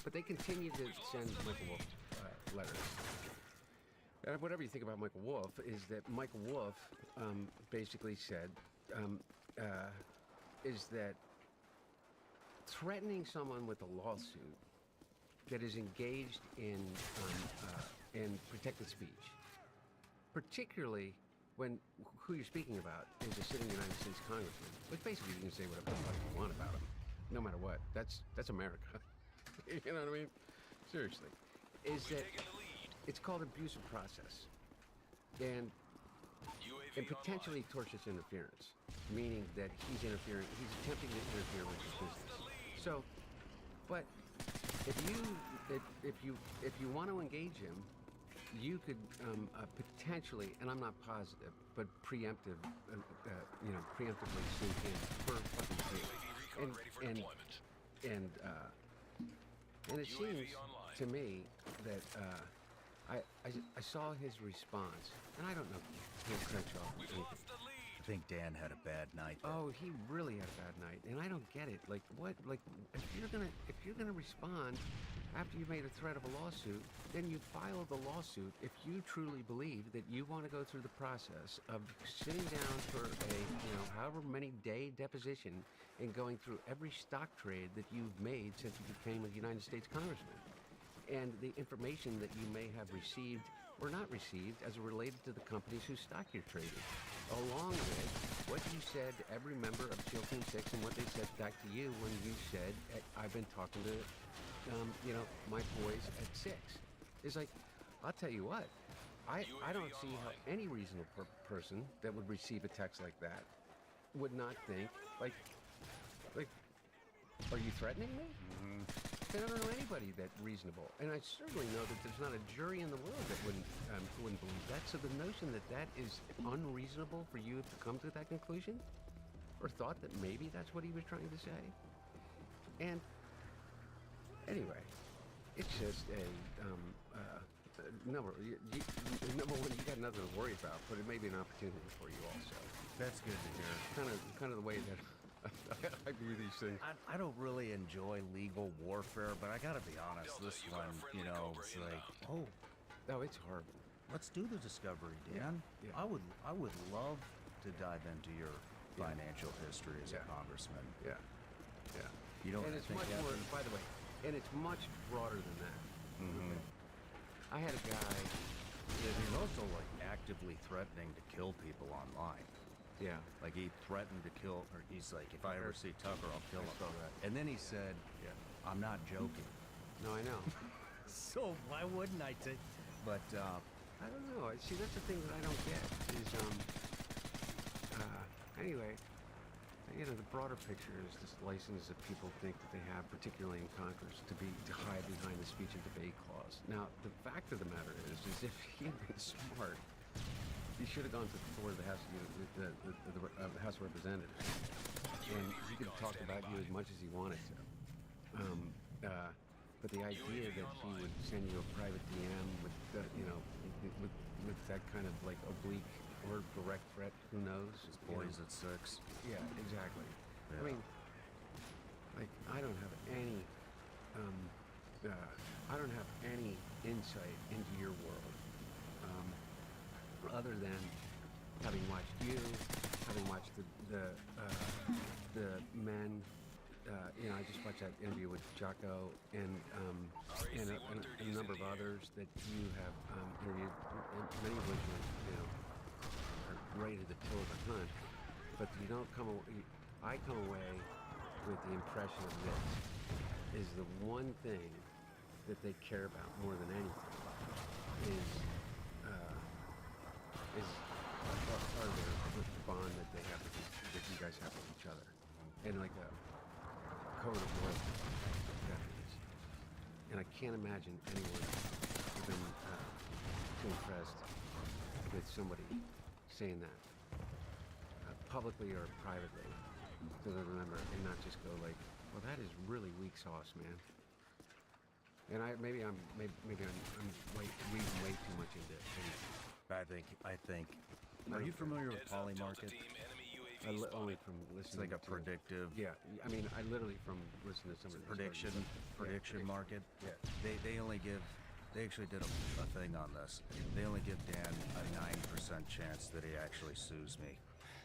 but they continued to send Michael Wolff letters. Whatever you think about Michael Wolff, is that Michael Wolff basically said is that threatening someone with a lawsuit that is engaged in protected speech, particularly when who you're speaking about is a sitting United States congressman, which basically you can say whatever the fuck you want about him, no matter what. That's America. You know what I mean? Seriously, is that it's called abusive process, and potentially tortious interference, meaning that he's attempting to interfere with his business. So, but if you want to engage him, you could potentially, and I'm not positive, but preemptively sue him for fucking stealing. And it seems to me that I saw his response, and I don't know Dan Crenshaw anything.
I think Dan had a bad night.
Oh, he really had a bad night, and I don't get it. Like, what? Like, if you're gonna respond after you made a threat of a lawsuit, then you file the lawsuit if you truly believe that you want to go through the process of sitting down for a, however many day deposition and going through every stock trade that you've made since you became a United States congressman, and the information that you may have received or not received as related to the companies whose stock you're trading, along with what you said to every member of SEAL Team 6 and what they said back to you when you said, I've been talking to, my boys at 6. It's like, I'll tell you what, I don't see how any reasonable person that would receive a text like that would not think, like, are you threatening me? I don't know anybody that reasonable, and I certainly know that there's not a jury in the world that wouldn't believe that. So the notion that that is unreasonable for you to come to that conclusion, or thought that maybe that's what he was trying to say, and anyway, it's just a number one. You got nothing to worry about, but it may be an opportunity for you also.
That's good to hear.
Kind of the way that I view these things.
I don't really enjoy legal warfare, but I gotta be honest, this one, it's like,
No, it's horrible.
let's do the discovery, Dan.
Yeah.
I would love to dive into your financial history as a congressman.
Yeah.
You don't
And it's
think
much
that
more, by the way, and it's much broader than that.
Mhm.
I had a guy.
He's also like actively threatening to kill people online.
Yeah.
Like he threatened to kill, or he's like, if I ever see Tucker, I'll kill
I
him.
saw that.
And then he said, I'm not joking.
No, I know.
So why wouldn't I take? But
I don't know. See, that's the thing that I don't get is, anyway, you know, the broader picture is this license that people think that they have, particularly in Congress, to hide behind the speech and debate clause. Now, the fact of the matter is if he had been smart, he should have gone to the floor of the House, the House of Representatives, and he could have talked about you as much as he wanted to. But the idea that he would send you a private DM with, with that kind of like oblique or direct threat, who knows?
His boys at 6.
Yeah, exactly.
Yeah.
I mean, like, I don't have any insight into your world, other than having watched you, having watched the men. You know, I just watched that interview with Jocko and a number of others that you have interviewed, and many of which are right at the toe of the hunt. But you don't come away. I come away with the impression of this is the one thing that they care about more than anything is the bond that they have that you guys have with each other, and like a code of loyalty, that is. And I can't imagine anyone who's been too impressed with somebody saying that publicly or privately, to remember and not just go like, well, that is really weak sauce, man. And maybe I'm reading way too much into it.
I think. Are you familiar with Poly Market?
Only from listening.
It's like a predictive.
Yeah, I mean, I literally from listening to some of the
prediction market.
Yeah.
They only give. They actually did a thing on this. They only give Dan a 9% chance that he actually sues me.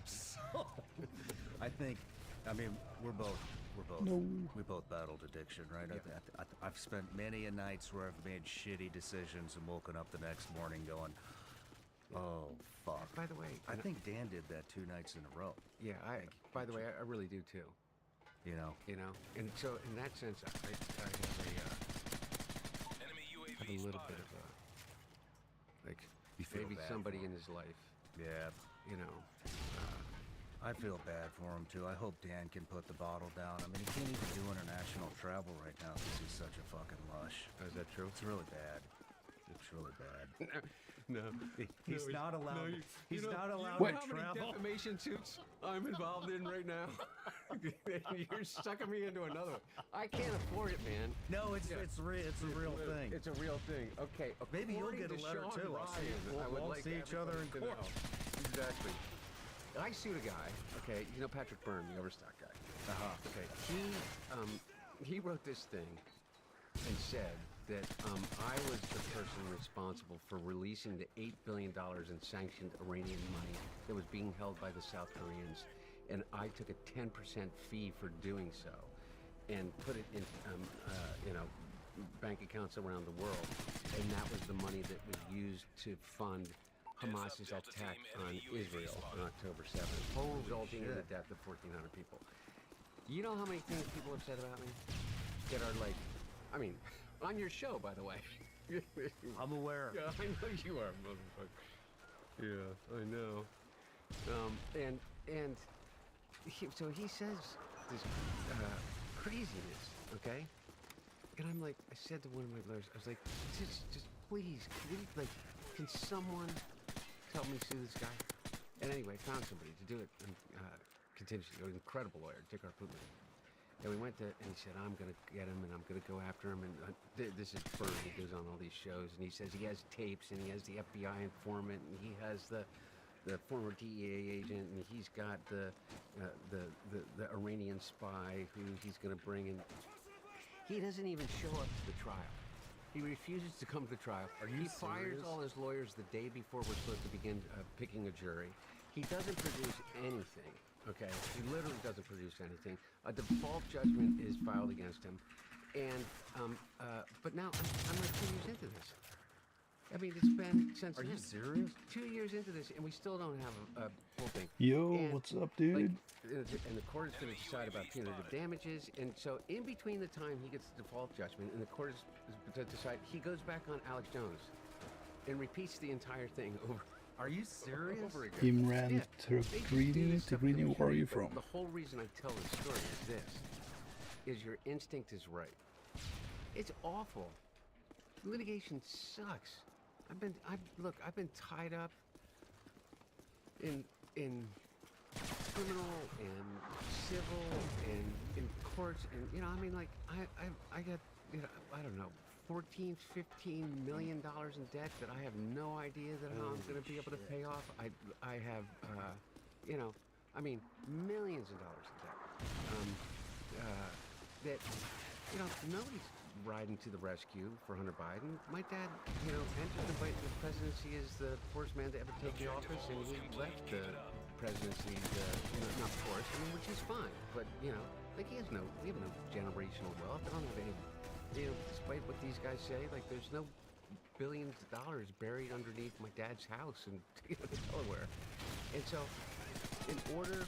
So, I think. I mean, we both battled addiction, right?
Yeah.
I've spent many a nights where I've made shitty decisions and woken up the next morning going, oh, fuck.
By the way,
I think Dan did that 2 nights in a row.
Yeah, by the way, I really do too.
You know,
and so in that sense, I have a little bit of a, like,
You feel
maybe
bad
somebody
for him.
in his life,
yeah.
you know.
I feel bad for him too. I hope Dan can put the bottle down. I mean, he can't even do international travel right now because he's such a fucking lush.
Oh, is that true?
It's really bad. It's really bad.
No.
He's not allowed. He's not allowed
What,
to
how many
travel.
defamation suits I'm involved in right now? You're sucking me into another one. I can't afford it, man.
No, it's a real thing.
It's a real thing. Okay.
Maybe you'll
according
get a
to
letter
Sean
too.
Ryan,
We'll see each other in
everybody to
court.
know. Exactly. I sued a guy. Okay, you know Patrick Byrne, the Overstock guy. Okay, he wrote this thing and said that I was the person responsible for releasing the $8 billion in sanctioned Iranian money that was being held by the South Koreans, and I took a 10% fee for doing so, and put it in, bank accounts around the world, and that was the money that was used to fund Hamas's attack on Israel on October 7th, resulting in the death of 1,400 people. You know how many things people have said about me that are like, I mean, on your show, by the way.
I'm aware.
Yeah, I know you are, motherfucker. Yeah, I know. So he says this craziness, okay? And I'm like, I said to one of my lawyers, I was like, just please, can someone help me sue this guy? And anyway, found somebody to do it contingency, an incredible lawyer, Dick Arputman. And we went to, and he said, I'm going to get him, and I'm going to go after him. And this is Byrne, he goes on all these shows, and he says he has tapes, and he has the FBI informant, and he has the former DEA agent, and he's got the Iranian spy who he's going to bring in. He doesn't even show up to the trial. He refuses to come to the trial. He fires all his lawyers the day before we're supposed to begin picking a jury. He doesn't produce anything, okay? He literally doesn't produce anything. A default judgment is filed against him. And, but now I'm like 2 years into this. I mean, it's been since
Are
then.
you serious?
2 years into this, and we still don't have a full thing.
Yo,
And,
what's up, dude?
like, and the court is going to decide about punitive damages, and so in between the time he gets the default judgment and the court is to decide, he goes back on Alex Jones and repeats the entire thing over.
Are you serious?
Over again.
Him ran
Yeah,
through
they just
Greeny
do this
to
stuff
Greeny.
for
Where are you
free, but
from?
The whole reason I tell this story is this: is your instinct is right. It's awful. Litigation sucks. I've been tied up in criminal and civil and in courts, and I got I don't know, 14, 15 million dollars in debt that I have no idea that how I'm going to be able to pay off. I have millions of dollars in debt. That nobody's riding to the rescue for Hunter Biden. My dad, entered the presidency as the first man to ever take the office, and he left the presidency, not forced, which is fine. But we have no generational wealth. I don't have any, despite what these guys say, there's no billions of dollars buried underneath my dad's house in Delaware. And so, in order,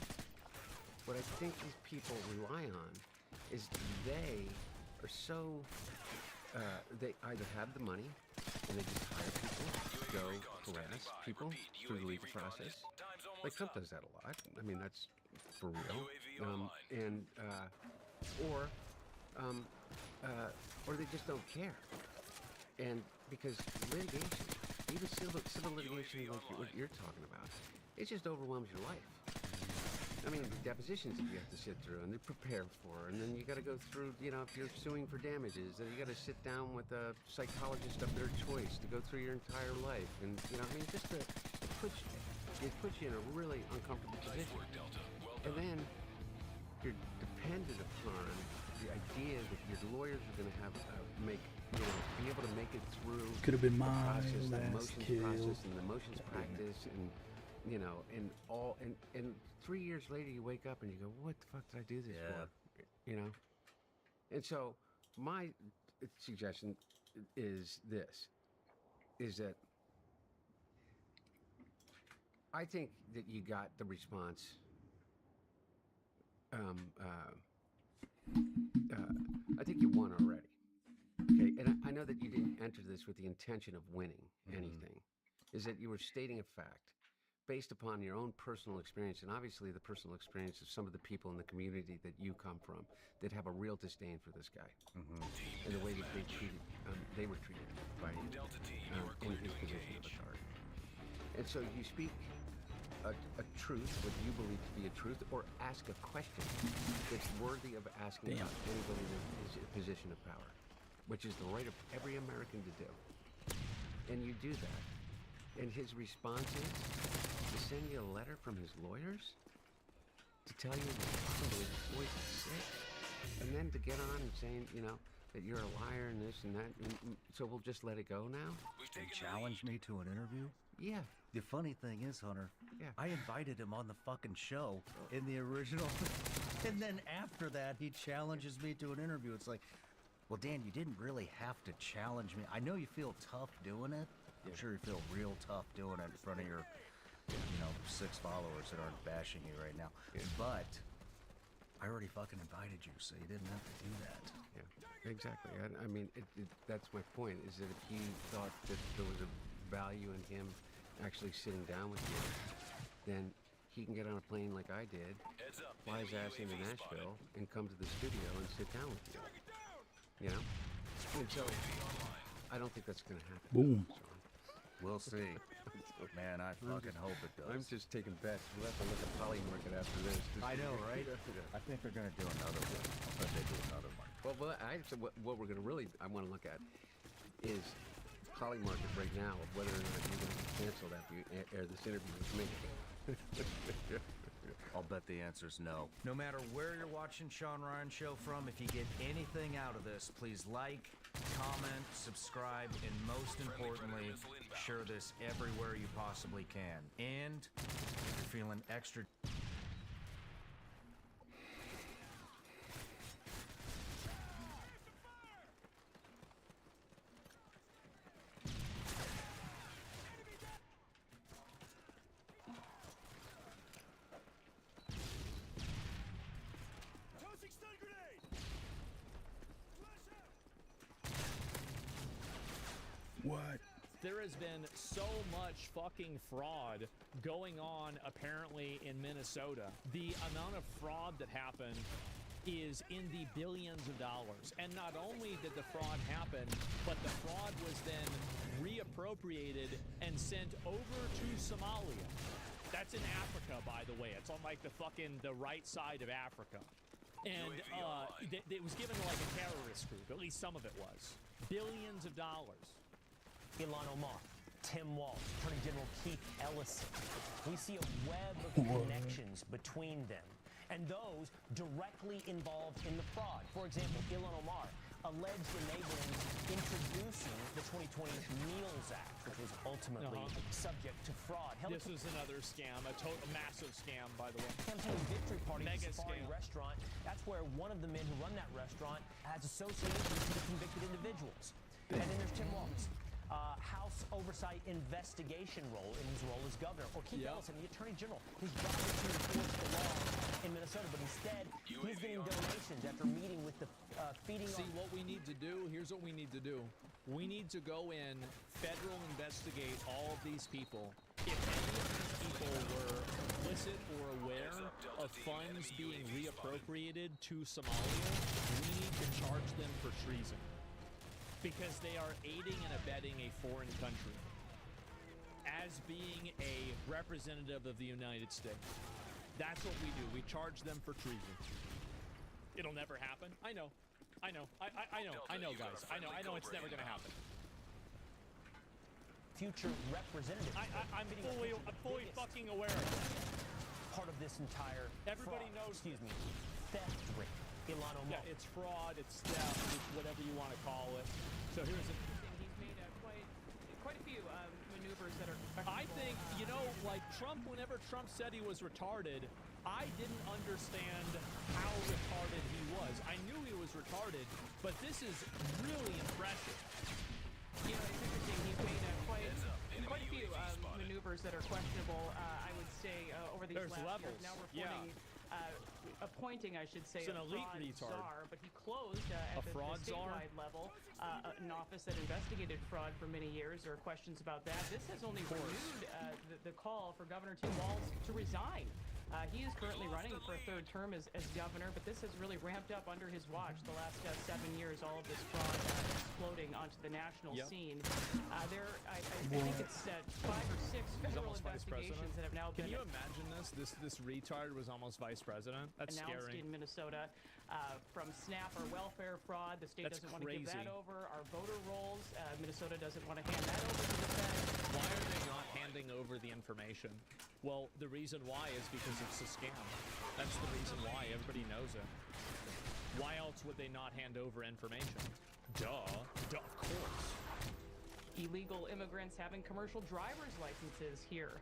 what I think these people rely on is they are so, they either have the money and they just hire people to go harass people through the legal process. Like Trump does that a lot. That's for real. Or they just don't care. And because litigation, even civil litigation like what you're talking about, it just overwhelms your life. The depositions that you have to sit through and they prepare for, and then you got to go through, if you're suing for damages, then you got to sit down with a psychologist of their choice to go through your entire life, and it puts you in a really uncomfortable position. And then you're dependent upon the idea that your lawyers are going to have be able to make it through
Could have been
the
my
process, the
last
motions
kill.
process, and the motions practice, and 3 years later you wake up and you go, what the fuck did I do this for? And so my suggestion is this, is that I think that you got the response. I think you won already. Okay, and I know that you didn't enter this with the intention of winning anything. Is that you were stating a fact based upon your own personal experience, and obviously the personal experience of some of the people in the community that you come from that have a real disdain for this guy, and the way that they were treated by him in his position of authority. And so you speak a truth, what you believe to be a truth, or ask a question that's worthy of asking about anybody that is in a position of power, which is the right of every American to do. And you do that. And his response is to send you a letter from his lawyers to tell you that his voice is sick, and then to get on and saying, that you're a liar and this and that, and so we'll just let it go now?
And challenge me to an interview?
Yeah.
The funny thing is, Hunter, I invited him on the fucking show in the original, and then after that, he challenges me to an interview. It's like, well, Dan, you didn't really have to challenge me. I know you feel tough doing it. I'm sure you feel real tough doing it in front of your, 6 followers that aren't bashing you right now. But I already fucking invited you, so you didn't have to do that.
Yeah, exactly. That's my point, is that if you thought that there was a value in him actually sitting down with you, then he can get on a plane like I did, fly his ass into Nashville, and come to the studio and sit down with you. And so I don't think that's going to happen.
Boom.
We'll see. Man, I fucking hope it does.
I'm just taking bets. We'll have to look at Poly Market after this.
I know, right? I think they're going to do another one. I bet they do another one.
Well, what we're going to I want to look at is Poly Market right now, of whether or not you're going to be canceled after you air this interview with me.
I'll bet the answer's no.
No matter where you're watching Sean Ryan Show from, if you get anything out of this, please like, comment, subscribe, and most importantly, share this everywhere you possibly can. And if you're feeling extra...
Tossing stun grenade! Flash out!
What?
there has been so much fucking fraud going on apparently in Minnesota. The amount of fraud that happened is in the billions of dollars. And not only did the fraud happen, but the fraud was then reappropriated and sent over to Somalia. That's in Africa, by the way. It's on like the right side of Africa. And it was given to like a terrorist group. At least some of it was. Billions of dollars.
Ilhan Omar, Tim Walz, Attorney General Keith Ellison. We see a web of connections between them and those directly involved in the fraud. For example, Ilhan Omar alleged enabling introducing the 2020 Meals Act, which was ultimately subject to fraud.
This is another scam, a massive scam, by the way.
Campaign victory party at
Mega
the Safari
scam.
restaurant. That's where one of the men who run that restaurant has associations to the convicted individuals. And then there's Tim Walz. House Oversight Investigation role in his role as governor, or Keith Ellison, the Attorney General, who's job is to enforce the law in Minnesota, but instead he's getting donations after meeting with the feeding.
See, what we need to do, here's what we need to do. We need to go in, federal investigate all of these people. If any of these people were complicit or aware of funds being reappropriated to Somalia, we need to charge them for treason. Because they are aiding and abetting a foreign country as being a representative of the United States. That's what we do. We charge them for treason. It'll never happen. I know, guys. I know it's never gonna happen.
Future representative.
I'm fully fucking aware of that.
Part of this entire
Everybody
fraud,
knows.
excuse me, theft ring. Ilhan Omar.
Yeah, it's fraud, it's theft, it's whatever you want to call it. So here's a...
He's made quite a few maneuvers that are questionable.
I think, you know, like Trump, whenever Trump said he was retarded, I didn't understand how retarded he was. I knew he was retarded, but this is really impressive.
You know, it's interesting. He's made quite a few maneuvers that are questionable, I would say, over these last
levels.
years. Now reporting... appointing, I should say,
it's an
a
elite
fraud
retard.
czar, but he closed at the statewide level an office that investigated fraud for many years. There are questions about that. This has only renewed the call for Governor Tim Walz to resign. He is currently running for a third term as governor, but this has really ramped up under his watch the last 7 years, all of this fraud exploding onto the national scene. I think it's 5 or 6 federal investigations that have now been...
Can you imagine this? This retard was almost vice president? That's
announced
scary.
in Minnesota. From SNAP or welfare fraud, the state doesn't want to give that over. Our voter rolls, Minnesota doesn't want to hand that over to the Fed.
Why are they not handing over the information? Well, the reason why is because it's a scam. That's the reason why. Everybody knows it. Why else would they not hand over information? Duh, of course.
Illegal immigrants having commercial driver's licenses here.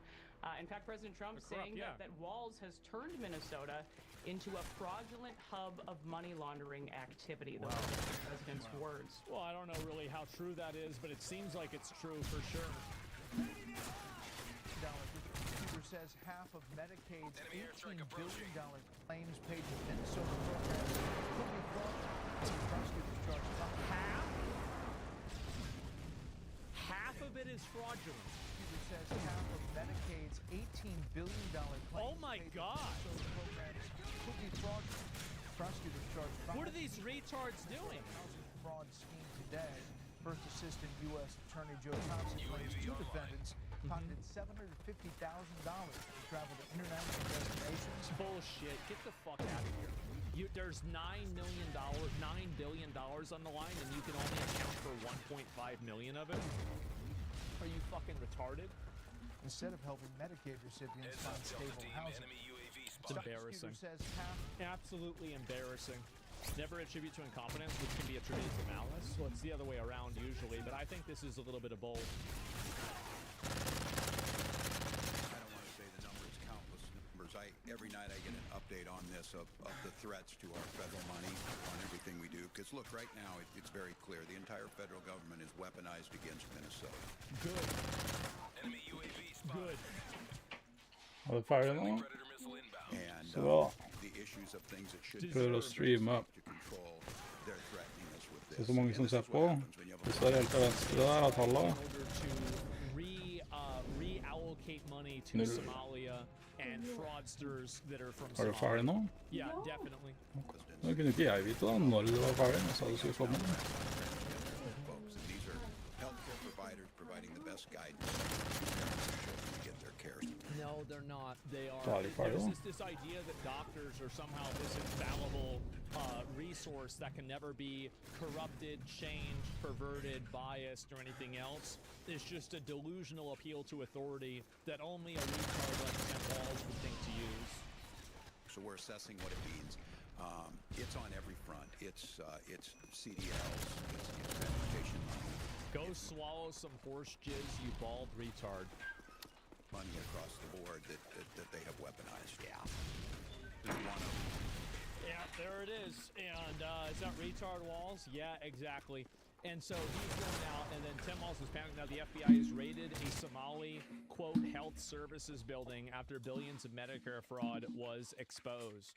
In fact, President Trump saying that Walz has turned Minnesota into a fraudulent hub of money laundering activity. Those are the president's words.
Well, I don't know really how true that is, but it seems like it's true for sure.
Prosecutor says half of Medicaid's $18 billion claims paid to Minnesota programs could be fraudulent. Prosecutors charge
Half of it is fraudulent.
Prosecutor says half of Medicaid's $18 billion claims
Oh my
paid
God!
to Minnesota programs could be fraudulent. Prosecutors charge
What are these retards doing?
housing fraud scheme today. First Assistant U.S. Attorney Joe Thompson claims 2 defendants pocketed $750,000 to travel to international destinations.
Bullshit. Get the fuck out of here. There's $9 billion on the line, and you can only account for 1.5 million of it? Are you fucking retarded?
Instead of helping Medicaid recipients find stable housing.
It's embarrassing.
Says
Absolutely embarrassing. Never attribute to incompetence, which can be attributed to malice. Well, it's the other way around usually, but I think this is a little bit of both.
I don't want to say the numbers, countless numbers. Every night I get an update on this of the threats to our federal money on everything we do. Because look, right now it's very clear. The entire federal government is weaponized against Minnesota.
Good.
Enemy UAV spotted.
Good.
Har du färdig någon?
Predator missile inbound.
And
Så bra.
the issues of things that should
Prövar att streama.
to control, they're threatening us with
Det är
this.
så många som
And this
ser
is what
på.
happens when you have a
Vissa är helt vänster där att hålla.
In order to to Somalia and fraudsters that are from
Var det ferdig nå?
Yeah, definitely.
Da kunne ikke jeg vite da når det var ferdig. Jeg sa det skulle komme.
Folks, and these are healthcare providers providing the best guidance to get their care.
No, they're not. They are.
Farlig, farlig,
There's this idea that doctors are somehow this infallible resource that can never be corrupted, changed, perverted, biased, or anything else. It's just a delusional appeal to authority that only a retard like Tim Walz would think to use.
So we're assessing what it means. It's on every front. It's CDLs, it's education money.
Go swallow some horse jizz, you bald retard.
Money across the board that they have weaponized.
Yeah.
There's one of them.
Yeah, there it is. And is that retard Walz? Yeah, exactly. And so he's going out, and then Tim Walz is panicking. Now the FBI has raided a Somali, quote, health services building after billions of Medicare fraud was exposed.